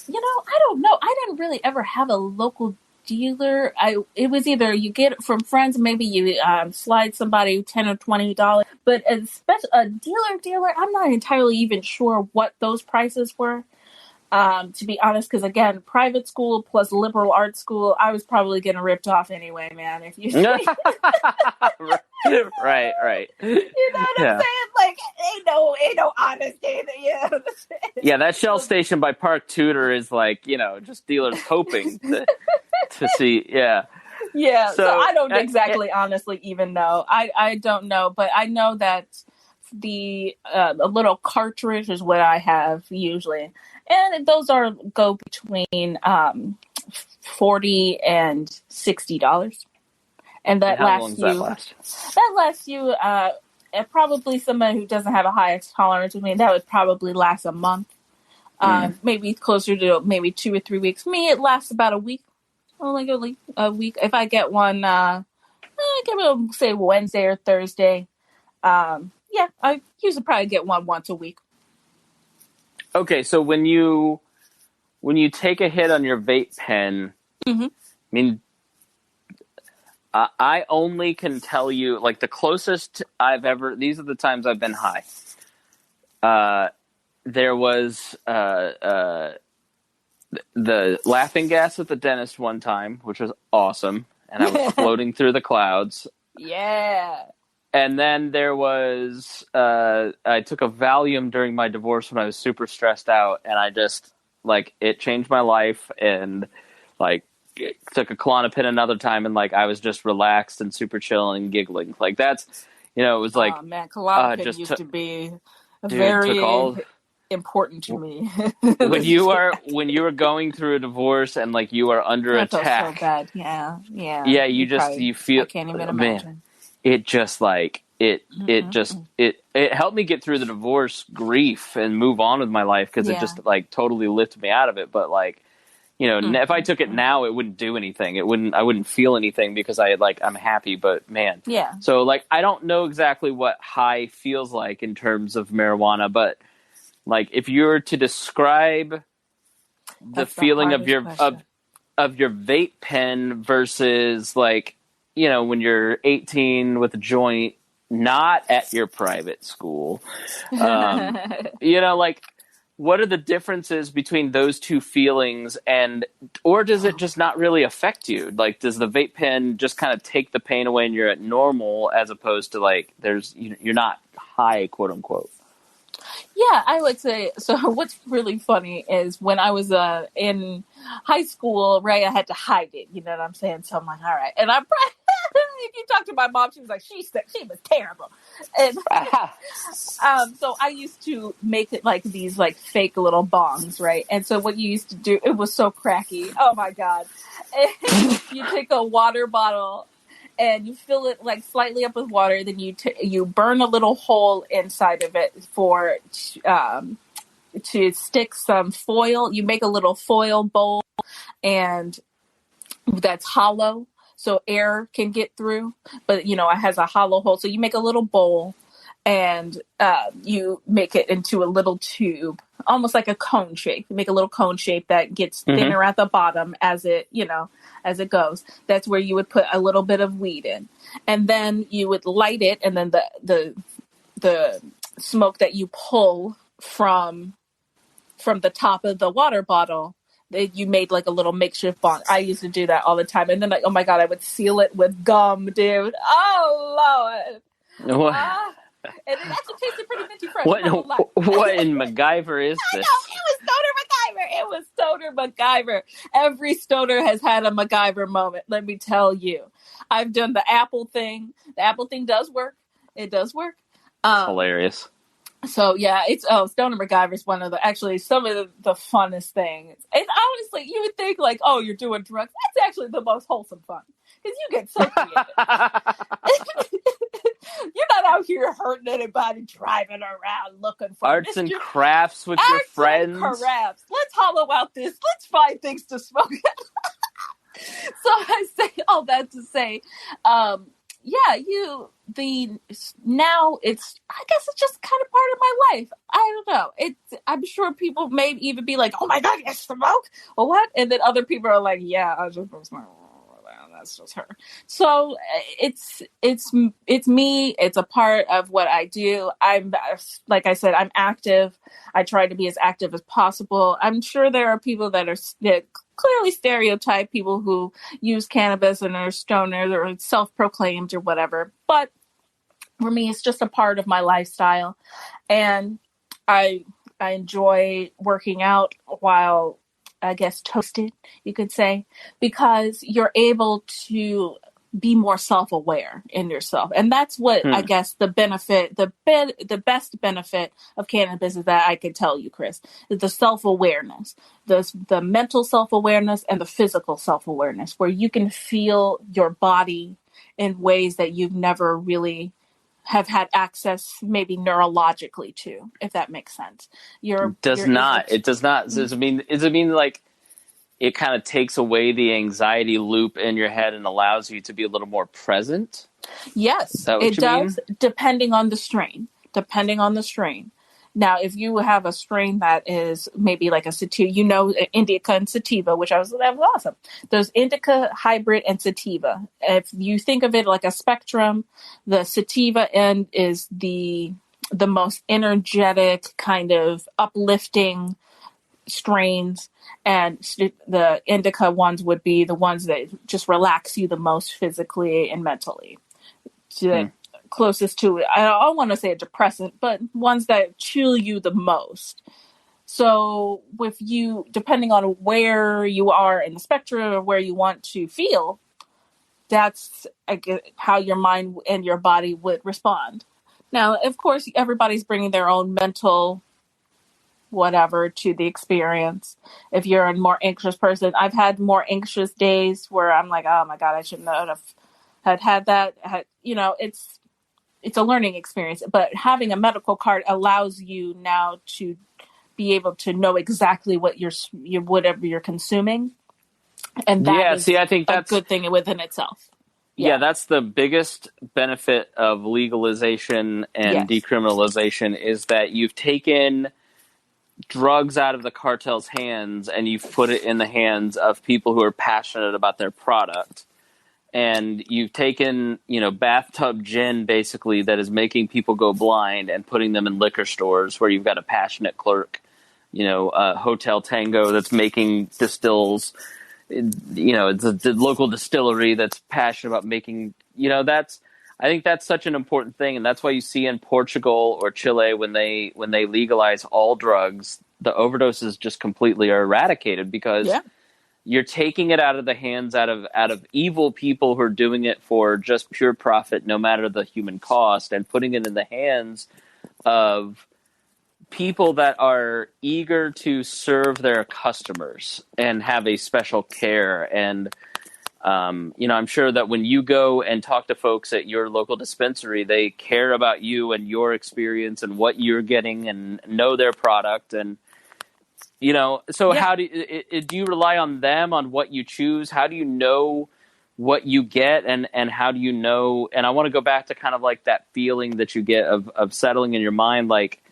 Speaker 1: don't know. I didn't really ever have a local dealer. It was either you get it from friends, maybe you slide somebody $10 or $20. But a dealer, I'm not entirely even sure what those prices were. To be honest, because again, private school plus liberal arts school, I was probably getting ripped off anyway, man. If you,
Speaker 2: right.
Speaker 1: you know what I'm saying? Like, ain't no honesty. Yeah.
Speaker 2: Yeah, that Shell station by Park Tudor is like, just dealers hoping to see. Yeah.
Speaker 1: Yeah. So I don't exactly, honestly, even know. I don't know, but I know that a little cartridge is what I have usually. And those go between $40 and $60, and that
Speaker 2: how long does that last?
Speaker 1: That lasts you probably someone who doesn't have a high tolerance. I mean, that would probably last a month, maybe closer to maybe 2 or 3 weeks. Me, it lasts about a week, only a week. If I get one, I give it say Wednesday or Thursday. Yeah, I usually probably get one once a week.
Speaker 2: Okay, so when you take a hit on your vape pen, I mean, I only can tell you, like, the closest I've ever, these are the times I've been high. There was the laughing gas at the dentist one time, which was awesome, and I was floating through the clouds.
Speaker 1: Yeah.
Speaker 2: And then there was, I took a Valium during my divorce when I was super stressed out, and I just, like, it changed my life, and, like, took a Klonopin another time, and, like, I was just relaxed and super chill and giggling. Like, that's, it was like...
Speaker 1: Oh, man, Klonopin used to be very important to me.
Speaker 2: when you were going through a divorce and, like, you are under attack.
Speaker 1: So bad. Yeah.
Speaker 2: Yeah, you feel...
Speaker 1: I can't even imagine.
Speaker 2: Man, it just, like, it helped me get through the divorce grief and move on with my life, because it just, like, totally lifted me out of it. But, like, if I took it now, it wouldn't do anything. I wouldn't feel anything, because I'm happy, but man.
Speaker 1: Yeah.
Speaker 2: So, like, I don't know exactly what high feels like in terms of marijuana, but, like, if you were to describe the feeling of your vape pen versus, like, when you're 18 with a joint, not at your private school, like, what are the differences between those two feelings, or does it just not really affect you? Like, does the vape pen just kind of take the pain away and you're at normal, as opposed to, like, you're not high, quote unquote?
Speaker 1: Yeah, I would say so. What's really funny is when I was in high school, right, I had to hide it. You know what I'm saying? So I'm like, all right. And if you talk to my mom, she was like, she was terrible. And so I used to make it like these like fake little bongs, right? And so what you used to do, it was so cracky. Oh my God. And you take a water bottle and you fill it like slightly up with water. Then you burn a little hole inside of it to stick some foil. You make a little foil bowl, and that's hollow, so air can get through. But it has a hollow hole. So you make a little bowl, and you make it into a little tube, almost like a cone shape. You make a little cone shape that gets thinner at the bottom as it goes. That's where you would put a little bit of weed in, and then you would light it, and then the smoke that you pull from the top of the water bottle, you made like a little makeshift bong. I used to do that all the time, and then oh my God, I would seal it with gum, dude. Oh Lord.
Speaker 2: What?
Speaker 1: And it actually tasted pretty minty fresh.
Speaker 2: What in MacGyver is this?
Speaker 1: It was Stoner MacGyver. Every stoner has had a MacGyver moment, let me tell you. I've done the apple thing. The apple thing does work. It does work.
Speaker 2: It's hilarious.
Speaker 1: So yeah, Stoner MacGyver is some of the funnest things. And honestly, you would think like, oh, you're doing drugs. That's actually the most wholesome fun, because you get so creative. You're not out here hurting anybody, driving around looking for
Speaker 2: arts and crafts with your friends.
Speaker 1: Arts and crafts. Let's hollow out this. Let's find things to smoke. So I say all that to say, now I guess it's just kind of part of my life. I don't know. I'm sure people may even be like, oh my God, you smoke? Or what? And then other people are like, yeah, I just smoke. that's just her. So it's me. It's a part of what I do. I'm, like I said, I'm active. I try to be as active as possible. I'm sure there are people that clearly stereotype people who use cannabis and are stoners or self-proclaimed or whatever. But for me, it's just a part of my lifestyle, and I enjoy working out while, I guess, toasted, you could say, because you're able to be more self-aware in yourself. And that's what I guess the best benefit of cannabis is that I could tell you, Chris, is the self-awareness, the mental self-awareness and the physical self-awareness, where you can feel your body in ways that you've never really have had access, maybe neurologically, to, if that makes sense.
Speaker 2: It does not. Does it mean like it kind of takes away the anxiety loop in your head and allows you to be a little more present?
Speaker 1: Yes, it does, depending on the strain. Now, if you have a strain that is maybe like a sativa, indica and sativa, that was awesome. There's indica, hybrid, and sativa. If you think of it like a spectrum, the sativa end is the most energetic, kind of uplifting strains, and the indica ones would be the ones that just relax you the most physically and mentally. Closest to it, I don't want to say a depressant, but ones that chill you the most. So with you, depending on where you are in the spectrum or where you want to feel, that's how your mind and your body would respond. Now, of course, everybody's bringing their own mental whatever to the experience. If you're a more anxious person, I've had more anxious days where I'm like, oh my God, I shouldn't have had that. It's a learning experience, but having a medical card allows you now to be able to know exactly what whatever you're consuming. And that I think that's a good thing within itself.
Speaker 2: Yeah, that's the biggest benefit of legalization and decriminalization, is that you've taken drugs out of the cartel's hands and you've put it in the hands of people who are passionate about their product. And you've taken, bathtub gin, basically, that is making people go blind, and putting them in liquor stores where you've got a passionate clerk, Hotel Tango that's making distills, it's a local distillery that's passionate about making, I think that's such an important thing. And that's why you see in Portugal or Chile, when they legalize all drugs, the overdoses just completely are eradicated, because you're taking it out of the hands out of evil people who are doing it for just pure profit, no matter the human cost, and putting it in the hands of people that are eager to serve their customers and have a special care. And, I'm sure that when you go and talk to folks at your local dispensary, they care about you and your experience and what you're getting and know their product. And, how do you rely on them on what you choose? How do you know what you get, and how do you know? And I want to go back to kind of like that feeling that you get of settling in your mind. Like,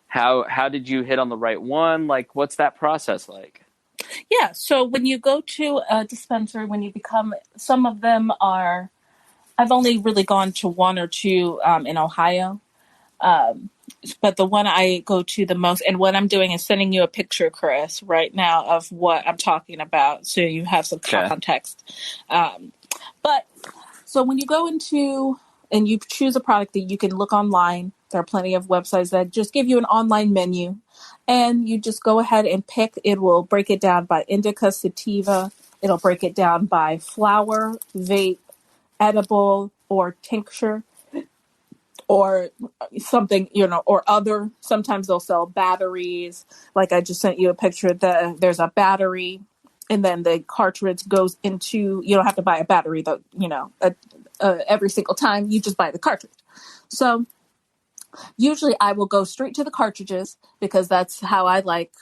Speaker 2: how did you hit on the right one? Like, what's that process like?
Speaker 1: Yeah. So when you go to a dispensary, some of them are, I've only really gone to one or two in Ohio. But the one I go to the most, and what I'm doing is sending you a picture, Chris, right now of what I'm talking about, so you have some context. But so when you go into and you choose a product that you can look online, there are plenty of websites that just give you an online menu, and you just go ahead and pick. It will break it down by indica, sativa. It'll break it down by flower, vape, edible, or tincture, or something, or other. Sometimes they'll sell batteries. Like I just sent you a picture that there's a battery, and then the cartridge goes into, you don't have to buy a battery though, every single time. You just buy the cartridge. So usually I will go straight to the cartridges, because that's how I like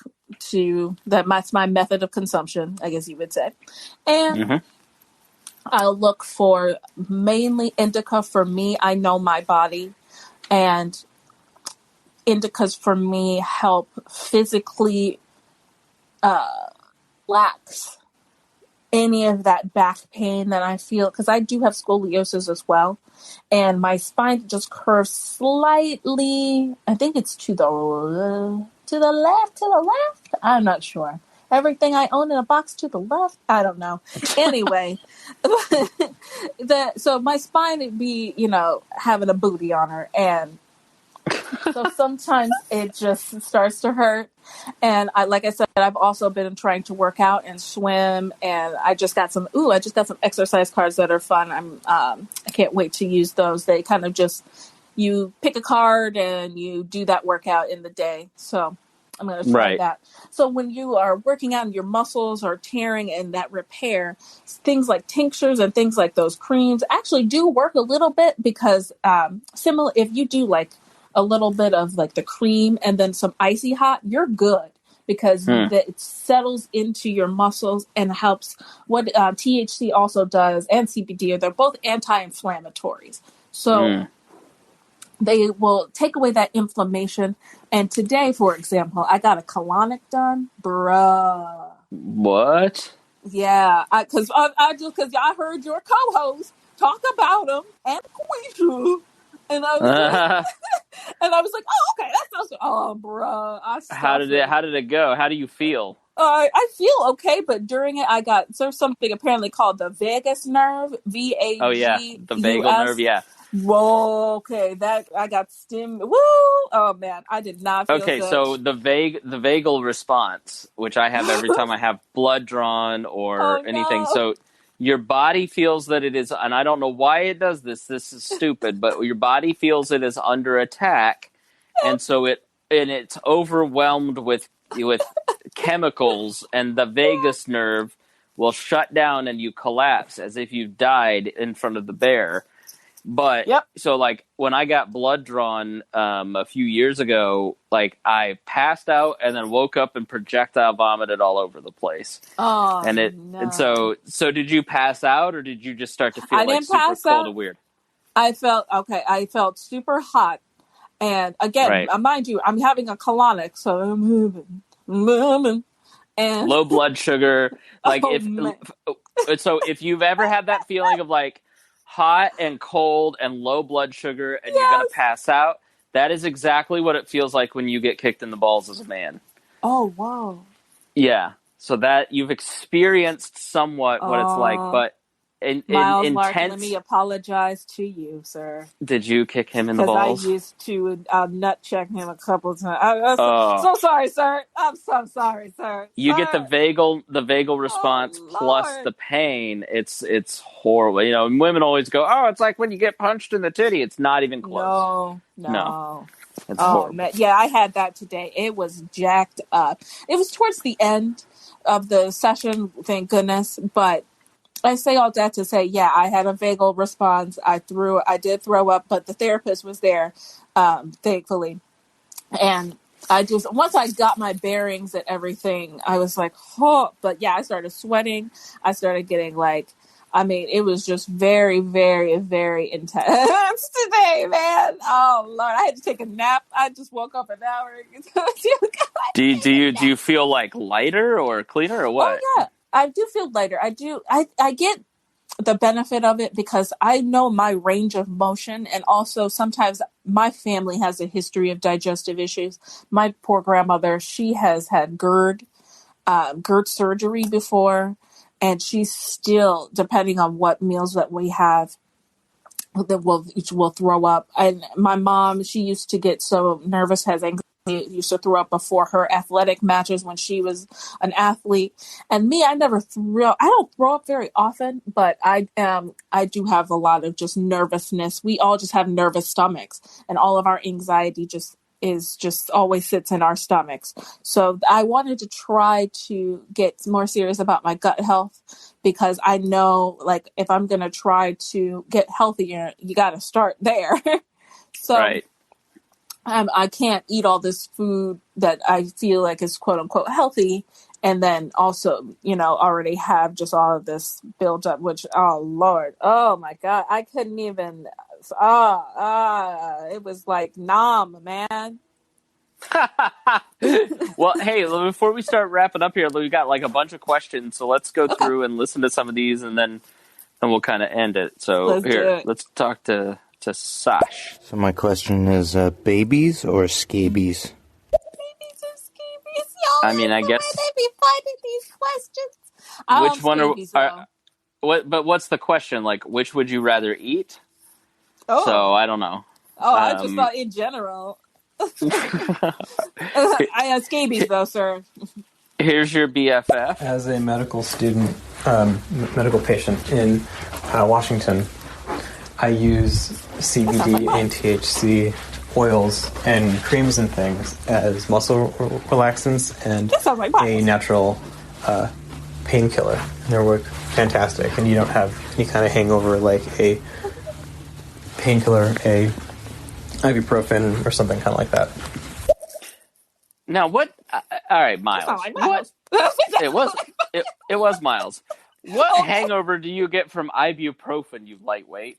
Speaker 1: that's my method of consumption, I guess you would say. And I'll look for mainly indica. For me, I know my body, and indicas for me help physically lax any of that back pain that I feel, because I do have scoliosis as well, and my spine just curves slightly. I think it's to the left. I'm not sure. Everything I own in a box to the left. I don't know. Anyway, so my spine would be, having a booty on her, and so sometimes it just starts to hurt. And like I said, I've also been trying to work out and swim, and I just got some exercise cards that are fun. I can't wait to use those. They kind of just, you pick a card and you do that workout in the day. So I'm going to try that. So when you are working out and your muscles are tearing and that repair, things like tinctures and things like those creams actually do work a little bit, because similar, if you do like a little bit of like the cream and then some icy hot, you're good, because it settles into your muscles and helps. What THC also does, and CBD, they're both anti-inflammatories. So they will take away that inflammation. And today, for example, I got a colonic done. Bruh.
Speaker 2: What?
Speaker 1: Yeah, because I heard your co-host talk about them and Quisha. And I was like, oh, okay, that sounds good. Oh, bro.
Speaker 2: How did it go? How do you feel?
Speaker 1: I feel okay, but during it, there's something apparently called the vagus nerve, VAG.
Speaker 2: Oh, yeah, the vagal nerve, yeah.
Speaker 1: Whoa, okay, that I got stim. Woo! Oh man, I did not feel
Speaker 2: okay,
Speaker 1: good.
Speaker 2: So the vagal response, which I have every time I have blood drawn or anything.
Speaker 1: No.
Speaker 2: So your body feels that it is, and I don't know why it does this. This is stupid, but your body feels it is under attack, and so it's overwhelmed with chemicals, and the vagus nerve will shut down, and you collapse as if you died in front of the bear. But so like when I got blood drawn a few years ago, like I passed out and then woke up and projectile vomited all over the place.
Speaker 1: Oh,
Speaker 2: and so did you pass out, or did you just start to feel like super cold and weird?
Speaker 1: I felt super hot, and again, mind you, I'm having a colonic, so I'm moving, and
Speaker 2: low blood sugar. Like if you've ever had that feeling of like hot and cold and low blood sugar and you're going to pass out, that is exactly what it feels like when you get kicked in the balls as a man.
Speaker 1: Oh, wow.
Speaker 2: Yeah. So that you've experienced somewhat what it's like, but
Speaker 1: Miles,
Speaker 2: intense.
Speaker 1: let me apologize to you, sir.
Speaker 2: Did you kick him in the balls?
Speaker 1: Because I used to nut check him a couple of times. So sorry, sir. I'm so sorry, sir.
Speaker 2: You get the vagal response plus the pain. It's horrible. You know, women always go, "Oh, it's like when you get punched in the titty." It's not even close.
Speaker 1: No.
Speaker 2: It's horrible.
Speaker 1: Man. Yeah, I had that today. It was jacked up. It was towards the end of the session, thank goodness, but I say all that to say, yeah, I had a vagal response. I did throw up, but the therapist was there, thankfully. And once I got my bearings and everything, I was like, oh, but yeah, I started sweating. I started getting it was just very, very, very intense today, man. Oh Lord, I had to take a nap. I just woke up an hour ago.
Speaker 2: Do you feel like lighter or cleaner or what?
Speaker 1: Oh yeah. I do feel lighter. I do. I get the benefit of it because I know my range of motion, and also sometimes my family has a history of digestive issues. My poor grandmother, she has had GERD surgery before, and she's still, depending on what meals that we have, that will throw up. And my mom, she used to get so nervous, has anxiety, used to throw up before her athletic matches when she was an athlete. And me, I don't throw up very often, but I do have a lot of just nervousness. We all just have nervous stomachs, and all of our anxiety just always sits in our stomachs. So I wanted to try to get more serious about my gut health, because I know, like, if I'm going to try to get healthier, you got to start there. So I can't eat all this food that I feel like is quote unquote healthy, and then also, already have just all of this built up, which, oh Lord, oh my God, I couldn't even, it was like, man.
Speaker 2: Well, hey, before we start wrapping up here, we got like a bunch of questions, so let's go through and listen to some of these, and then we'll kind of end it. So let's talk to Sash.
Speaker 8: So my question is, babies or scabies?
Speaker 1: Babies or scabies? Y'all,
Speaker 2: I mean, I guess
Speaker 1: they be finding these questions.
Speaker 2: which one
Speaker 1: scabies,
Speaker 2: are what? But what's the question? Like, which would you rather eat?
Speaker 1: Oh,
Speaker 2: so I don't know.
Speaker 1: I just thought in general. I have scabies though, sir.
Speaker 2: Here's your BFF.
Speaker 3: As a medical student, medical patient in Washington, I use CBD and THC oils and creams and things as muscle relaxants and a natural painkiller. They work fantastic, and you don't have any kind of hangover like a painkiller, a ibuprofen, or something kind of like that.
Speaker 2: Now, what? All right, Miles. What? It was Miles. What hangover do you get from ibuprofen, you lightweight?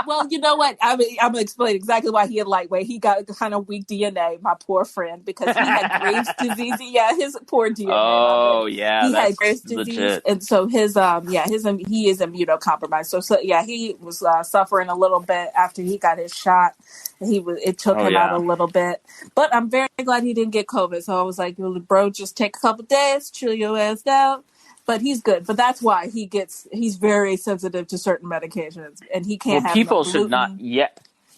Speaker 1: Well, you know what? I'm going to explain exactly why he had lightweight. He got kind of weak DNA, my poor friend, because he had Graves' disease. Yeah, his poor DNA.
Speaker 2: Oh, yeah.
Speaker 1: He had Graves' disease.
Speaker 2: Legit.
Speaker 1: And so he is immunocompromised. So he was suffering a little bit after he got his shot. It took him out a little bit. But I'm very glad he didn't get COVID. So I was like, bro, just take a couple days, chill your ass down. But he's good. But that's why he's very sensitive to certain medications, and he can't have
Speaker 2: people
Speaker 1: gluten.
Speaker 2: should not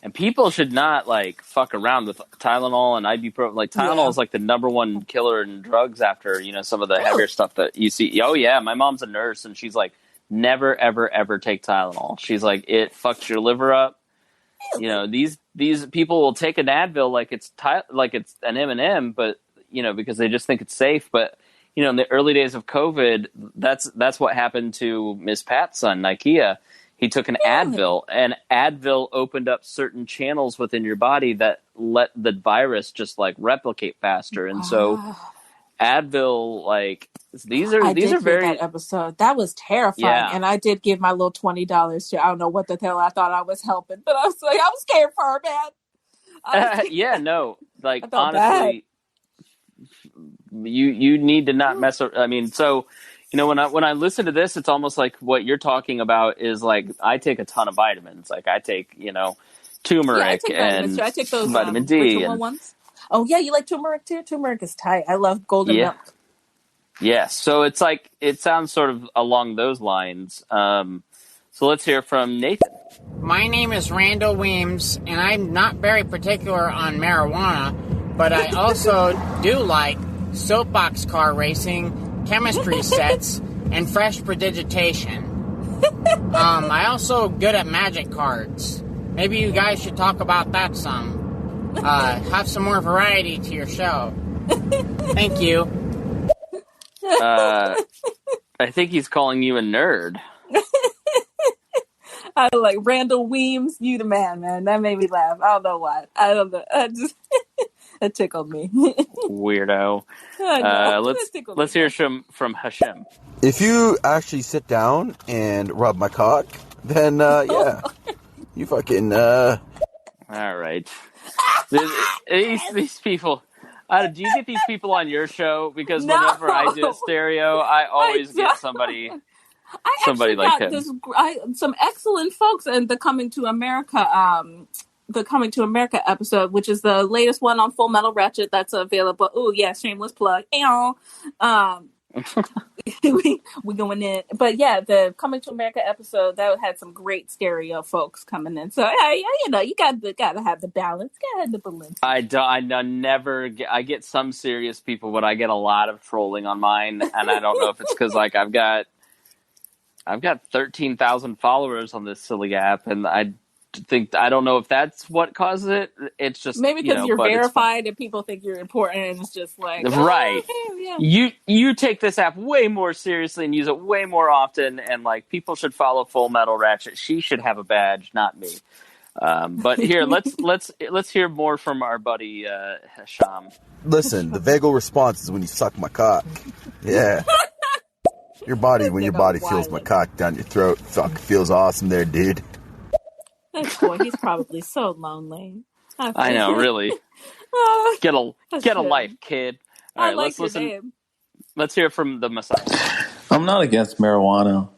Speaker 2: and people should not like fuck around with Tylenol and ibuprofen. Like Tylenol is like the number one killer in drugs after, some of the heavier stuff that you see. Oh yeah, my mom's a nurse and she's like, never ever ever take Tylenol. She's like, it fucks your liver up. These people will take an Advil like it's an M&M, but because they just think it's safe. But in the early days of COVID, that's what happened to Miss Pat's son, Nikea. He took an Advil, and Advil opened up certain channels within your body that let the virus just like replicate faster. And so Advil, these are very
Speaker 1: that episode. That was terrifying. And I did give my little $20 to, I don't know what the hell I thought I was helping, but I was like, I was scared for her, man.
Speaker 2: Honestly, you need to not mess up. I mean, so when I listen to this, it's almost like what you're talking about is like I take a ton of vitamins. Like I take turmeric and
Speaker 1: I take those
Speaker 2: vitamin D
Speaker 1: ones. Oh yeah, you like turmeric too? Turmeric is tight. I love golden milk.
Speaker 2: Yes, so it's like it sounds sort of along those lines. So let's hear from Nathan.
Speaker 9: My name is Randall Weems, and I'm not very particular on marijuana, but I also do like soapbox car racing, chemistry sets, and fresh prodigitation. I also good at magic cards. Maybe you guys should talk about that some. Have some more variety to your show. Thank you.
Speaker 2: I think he's calling you a nerd.
Speaker 1: I like Randall Weems. You the man. That made me laugh. I don't know why. I don't know. It tickled me.
Speaker 2: Weirdo. Let's hear from Hashem.
Speaker 10: If you actually sit down and rub my cock, then you fucking. All
Speaker 2: right. These people. Do you get these people on your show? Because whenever I do a stereo, I always get somebody. Somebody like him.
Speaker 1: Some excellent folks in the Coming to America episode, which is the latest one on Full Metal Ratchet that's available. Oh yeah, shameless plug. We going in, but yeah, the Coming to America episode that had some great stereo folks coming in. So you gotta have the balance. Gotta have the balance.
Speaker 2: I get some serious people, but I get a lot of trolling on mine, and I don't know if it's because like I've got 13,000 followers on this silly app, and I don't know if that's what causes it. It's just
Speaker 1: maybe because you're verified and people think you're important, and it's just like
Speaker 2: right.
Speaker 1: Yeah.
Speaker 2: You take this app way more seriously and use it way more often, and like people should follow Full Metal Ratchet. She should have a badge, not me. But here, let's hear more from our buddy Hasham.
Speaker 10: Listen, the vagal response is when you suck my cock. Yeah. Your body feels my cock down your throat. Fuck, feels awesome there, dude.
Speaker 1: That boy, he's probably so lonely.
Speaker 2: I know, really. Get a
Speaker 1: Jim.
Speaker 2: life, kid. All right,
Speaker 1: like
Speaker 2: let's listen.
Speaker 1: Name.
Speaker 2: Let's hear from the Messiah.
Speaker 11: I'm not against marijuana,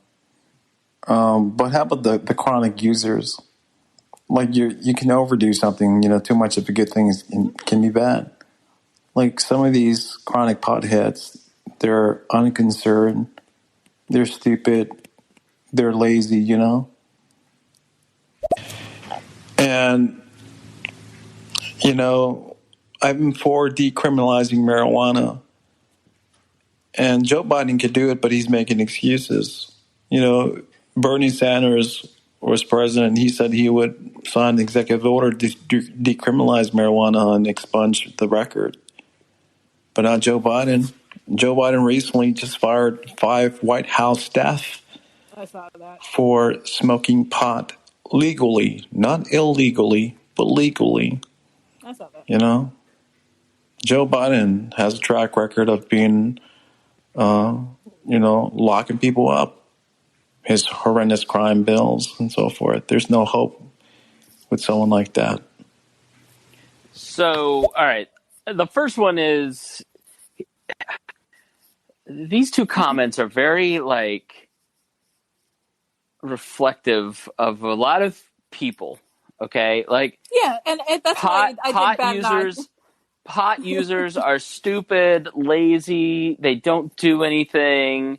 Speaker 11: but how about the chronic users? Like you can overdo something. Too much of a good thing can be bad. Like some of these chronic potheads, they're unconcerned, they're stupid, they're lazy. And I'm for decriminalizing marijuana. And Joe Biden could do it, but he's making excuses. Bernie Sanders was president. He said he would sign an executive order to decriminalize marijuana and expunge the record. But not Joe Biden. Joe Biden recently just fired 5 White House staff for smoking pot legally, not illegally, but legally.
Speaker 1: I saw that.
Speaker 11: Joe Biden has a track record of being locking people up, his horrendous crime bills and so forth. There's no hope with someone like that.
Speaker 2: So, all right. The first one is, these two comments are very, reflective of a lot of people, okay?
Speaker 1: Yeah, and that's why I did bad users.
Speaker 2: Pot users are stupid, lazy, they don't do anything.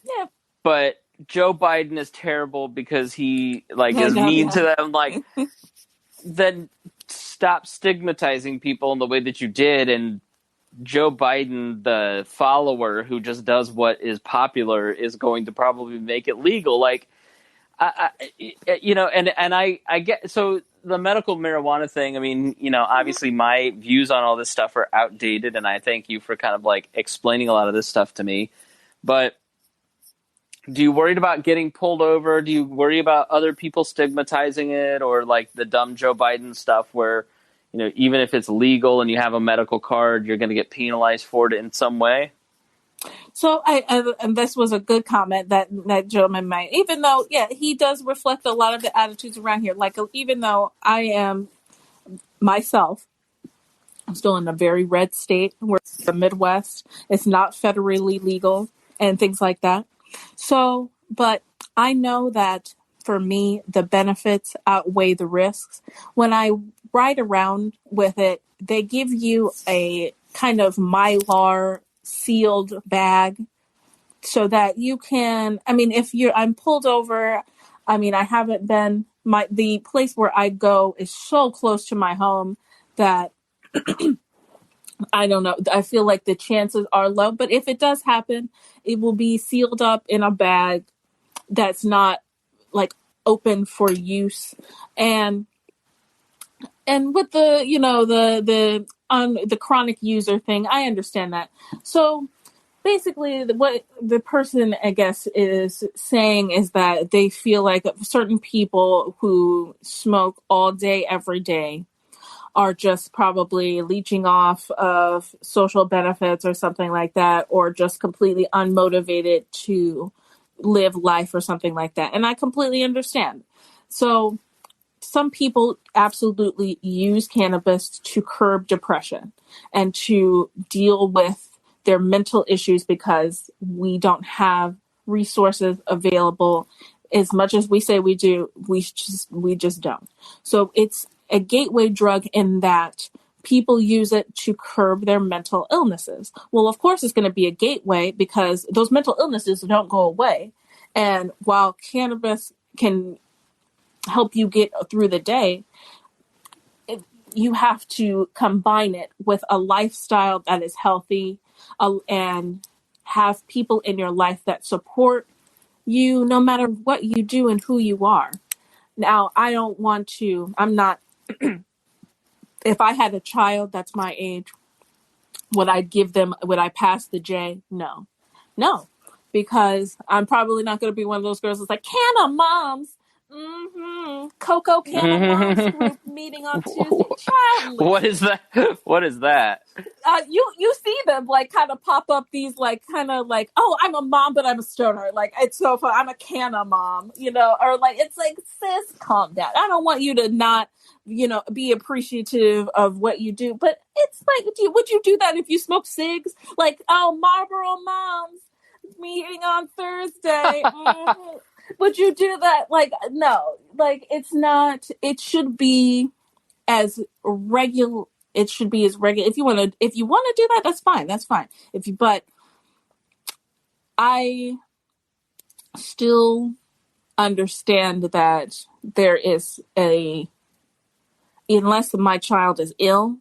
Speaker 1: Yeah.
Speaker 2: But Joe Biden is terrible because he is mean to them. Then stop stigmatizing people in the way that you did. And Joe Biden, the follower who just does what is popular, is going to probably make it legal. I get, so the medical marijuana thing, obviously my views on all this stuff are outdated, and I thank you for kind of explaining a lot of this stuff to me. But do you worry about getting pulled over? Do you worry about other people stigmatizing it, or the dumb Joe Biden stuff where, even if it's legal and you have a medical card, you're going to get penalized for it in some way?
Speaker 1: So and this was a good comment that gentleman made, even though, he does reflect a lot of the attitudes around here. Even though I am myself, I'm still in a very red state. We're in the Midwest. It's not federally legal and things like that. So, but I know that for me, the benefits outweigh the risks. When I ride around with it, they give you a kind of Mylar sealed bag so that you can, if I'm pulled over, I haven't been, the place where I go is so close to my home that I don't know. I feel like the chances are low, but if it does happen, it will be sealed up in a bag that's not open for use. And with the chronic user thing, I understand that. So basically what the person, I guess, is saying is that they feel like certain people who smoke all day, every day, are just probably leeching off of social benefits or something like that, or just completely unmotivated to live life or something like that. And I completely understand. So some people absolutely use cannabis to curb depression and to deal with their mental issues because we don't have resources available as much as we say we do. We just don't. So it's a gateway drug in that people use it to curb their mental illnesses. Well, of course, it's going to be a gateway because those mental illnesses don't go away. And while cannabis can help you get through the day, you have to combine it with a lifestyle that is healthy and have people in your life that support you no matter what you do and who you are. Now, I'm not, if I had a child that's my age, would I pass the J? No, because I'm probably not going to be one of those girls that's like, canna moms. Coco Canna Moms group meeting on Tuesday. Child,
Speaker 2: What is that? What is that?
Speaker 1: You see them like kind of pop up these like kind of like, oh, I'm a mom but I'm a stoner, like it's so fun, I'm a canna mom, or like it's like, sis, calm down. I don't want you to not be appreciative of what you do, but it's like, would you do that if you smoke cigs? Like, oh, Marlboro moms meeting on Thursday. Would you do that? Like, no, like it's not. It should be as regular. It should be as regular. If you want to do that, that's fine. That's fine. But I still understand that there is unless my child is ill,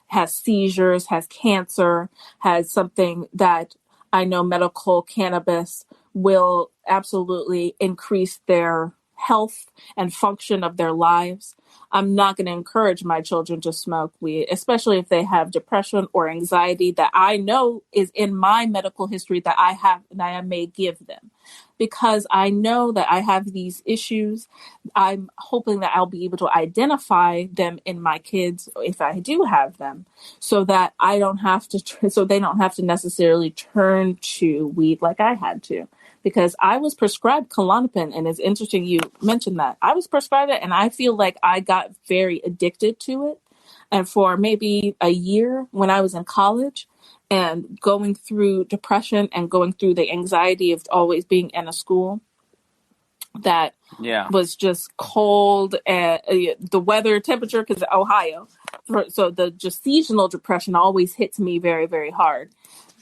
Speaker 1: has seizures, has cancer, has something that I know medical cannabis will absolutely increase their health and function of their lives. I'm not going to encourage my children to smoke weed, especially if they have depression or anxiety that I know is in my medical history that I may give them. Because I know that I have these issues, I'm hoping that I'll be able to identify them in my kids if I do have them, so that I don't have to, so they don't have to necessarily turn to weed like I had to. Because I was prescribed Klonopin, and it's interesting you mentioned that. I was prescribed it, and I feel like I got very addicted to it. And for maybe a year when I was in college and going through depression and going through the anxiety of always being in a school that was just cold and the weather temperature, because Ohio. So the just seasonal depression always hits me very, very hard.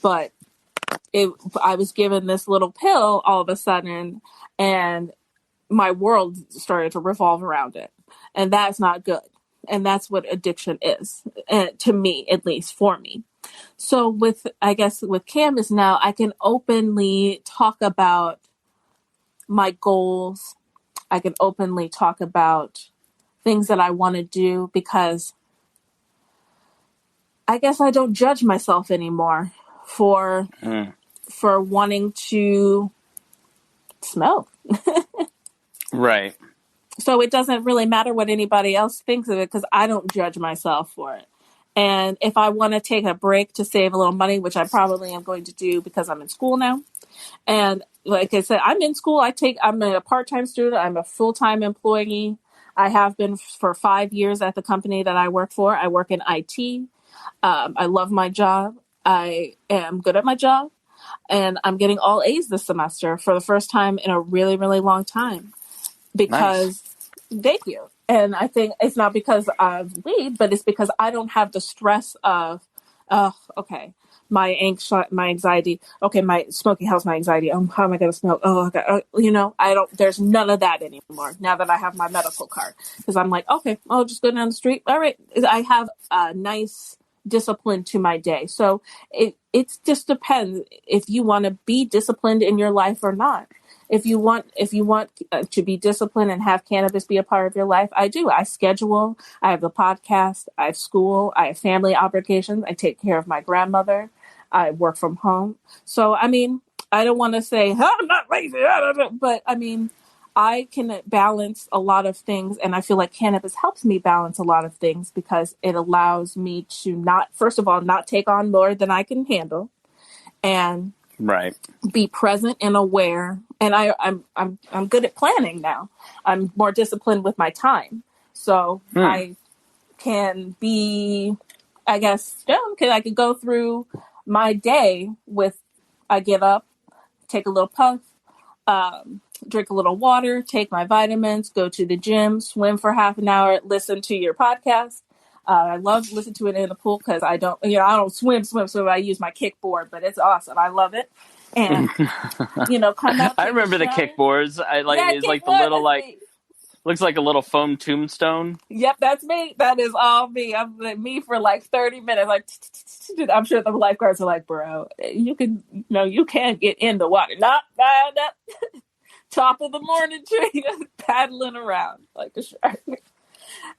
Speaker 1: But I was given this little pill all of a sudden, and my world started to revolve around it. And that's not good. And that's what addiction is, to me, at least for me. So with Canvas now, I can openly talk about my goals. I can openly talk about things that I want to do, because I guess I don't judge myself anymore for wanting to smoke.
Speaker 2: Right.
Speaker 1: So it doesn't really matter what anybody else thinks of it, because I don't judge myself for it. And if I want to take a break to save a little money, which I probably am going to do because I'm in school now. And like I said, I'm in school. I'm a part-time student. I'm a full-time employee. I have been for 5 years at the company that I work for. I work in IT. I love my job. I am good at my job. And I'm getting all A's this semester for the first time in a really, really long time. Because, Thank you. And I think it's not because of weed, but it's because I don't have the stress of, my anxiety. Okay, my smoking helps my anxiety. How am I going to smoke? There's none of that anymore now that I have my medical card. Because I'm like, okay, I'll just go down the street. All right. I have a nice discipline to my day. So it just depends if you want to be disciplined in your life or not. If you want to be disciplined and have cannabis be a part of your life, I do. I schedule. I have the podcast. I have school. I have family obligations. I take care of my grandmother. I work from home. So, I mean, I don't want to say, I'm not lazy, but I mean, I can balance a lot of things. And I feel like cannabis helps me balance a lot of things, because it allows me to not take on more than I can handle, and be present and aware. And I'm good at planning now. I'm more disciplined with my time. So I can be, I guess, because I could go through my day I get up, take a little puff, drink a little water, take my vitamins, go to the gym, swim for half an hour, listen to your podcast. I love listening to it in the pool, because I don't swim, so I use my kickboard, but it's awesome. I love it. And, come out.
Speaker 2: I remember the kickboards. It's like the little, looks like a little foam tombstone.
Speaker 1: Yep, that's me. That is all me. I'm me for like 30 minutes. Like, I'm sure the lifeguards are like, bro, you can't get in the water. Not top of the morning tree, paddling around like a shark.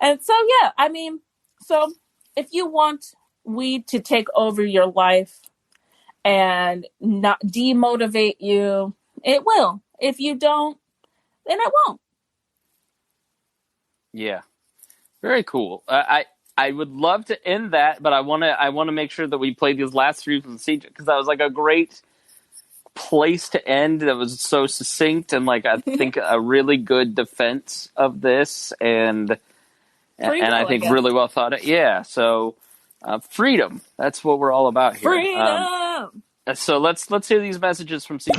Speaker 1: And so, yeah, I mean, so if you want weed to take over your life and not demotivate you, it will. If you don't, then it won't.
Speaker 2: Yeah. Very cool. I would love to end that, but I want to make sure that we play these last three from Siege, because that was like a great place to end. That was so succinct and like I think a really good defense of this, and I think really well thought it. Yeah. So freedom. That's what we're all about here.
Speaker 1: Freedom.
Speaker 2: So let's hear these messages from Siege.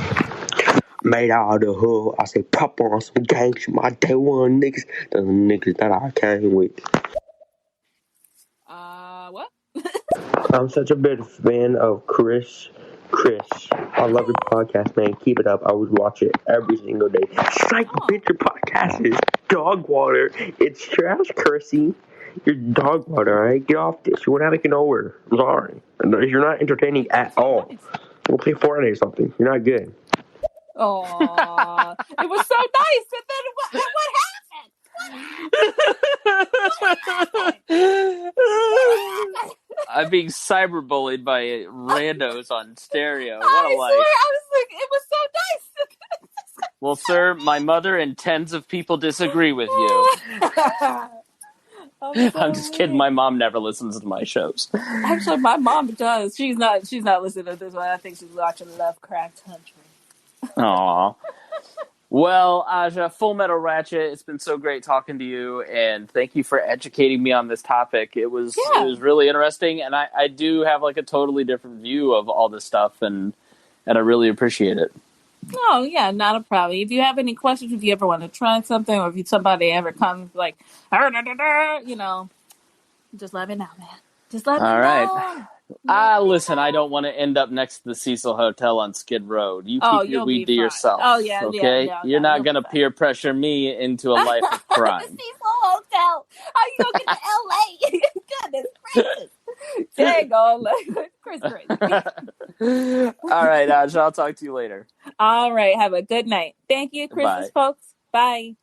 Speaker 12: Made out of the hood, I say pop on some gangsta, my day one niggas, the niggas that I came with.
Speaker 1: What?
Speaker 12: I'm such a big fan of Chris. I love your podcast, man. Keep it up. I would watch it every single day. Psych, bitch, your podcast is dog water. It's trash, Cursey. You're dog water, alright? Get off this. You're not making nowhere. I'm sorry. You're not entertaining at all. We'll play Fortnite or something. You're not good.
Speaker 1: Aww. It was so nice, and then what happened?
Speaker 2: I'm being cyberbullied by randos on stereo. What a
Speaker 1: I
Speaker 2: life.
Speaker 1: swear, I was like, it was so nice.
Speaker 2: Well, sir, my mother and tens of people disagree with you. I'm just kidding. My mom never listens to my shows.
Speaker 1: Actually, my mom does. She's not listening to this one. I think she's watching Lovecraft Country.
Speaker 2: Aw. Well, Aja, Full Metal Ratchet, it's been so great talking to you, and thank you for educating me on this topic. It was really interesting, and I do have like a totally different view of all this stuff, and I really appreciate it.
Speaker 1: Oh, yeah, not a problem. If you have any questions, if you ever want to try something, or if somebody ever comes like, you know, just let me know, man. Just let me know.
Speaker 2: All right. Listen, I don't want to end up next to the Cecil Hotel on Skid Road. You keep your weed to yourself.
Speaker 1: Oh, yeah,
Speaker 2: okay?
Speaker 1: Yeah,
Speaker 2: you're not going to peer pressure me into a life of crime.
Speaker 1: The Cecil Hotel. How you going to get to L.A.? Goodness gracious. Dang on, Chris.
Speaker 2: All right, Aja, I'll talk to you later.
Speaker 1: All right, have a good night. Thank you, Christmas, folks. Bye.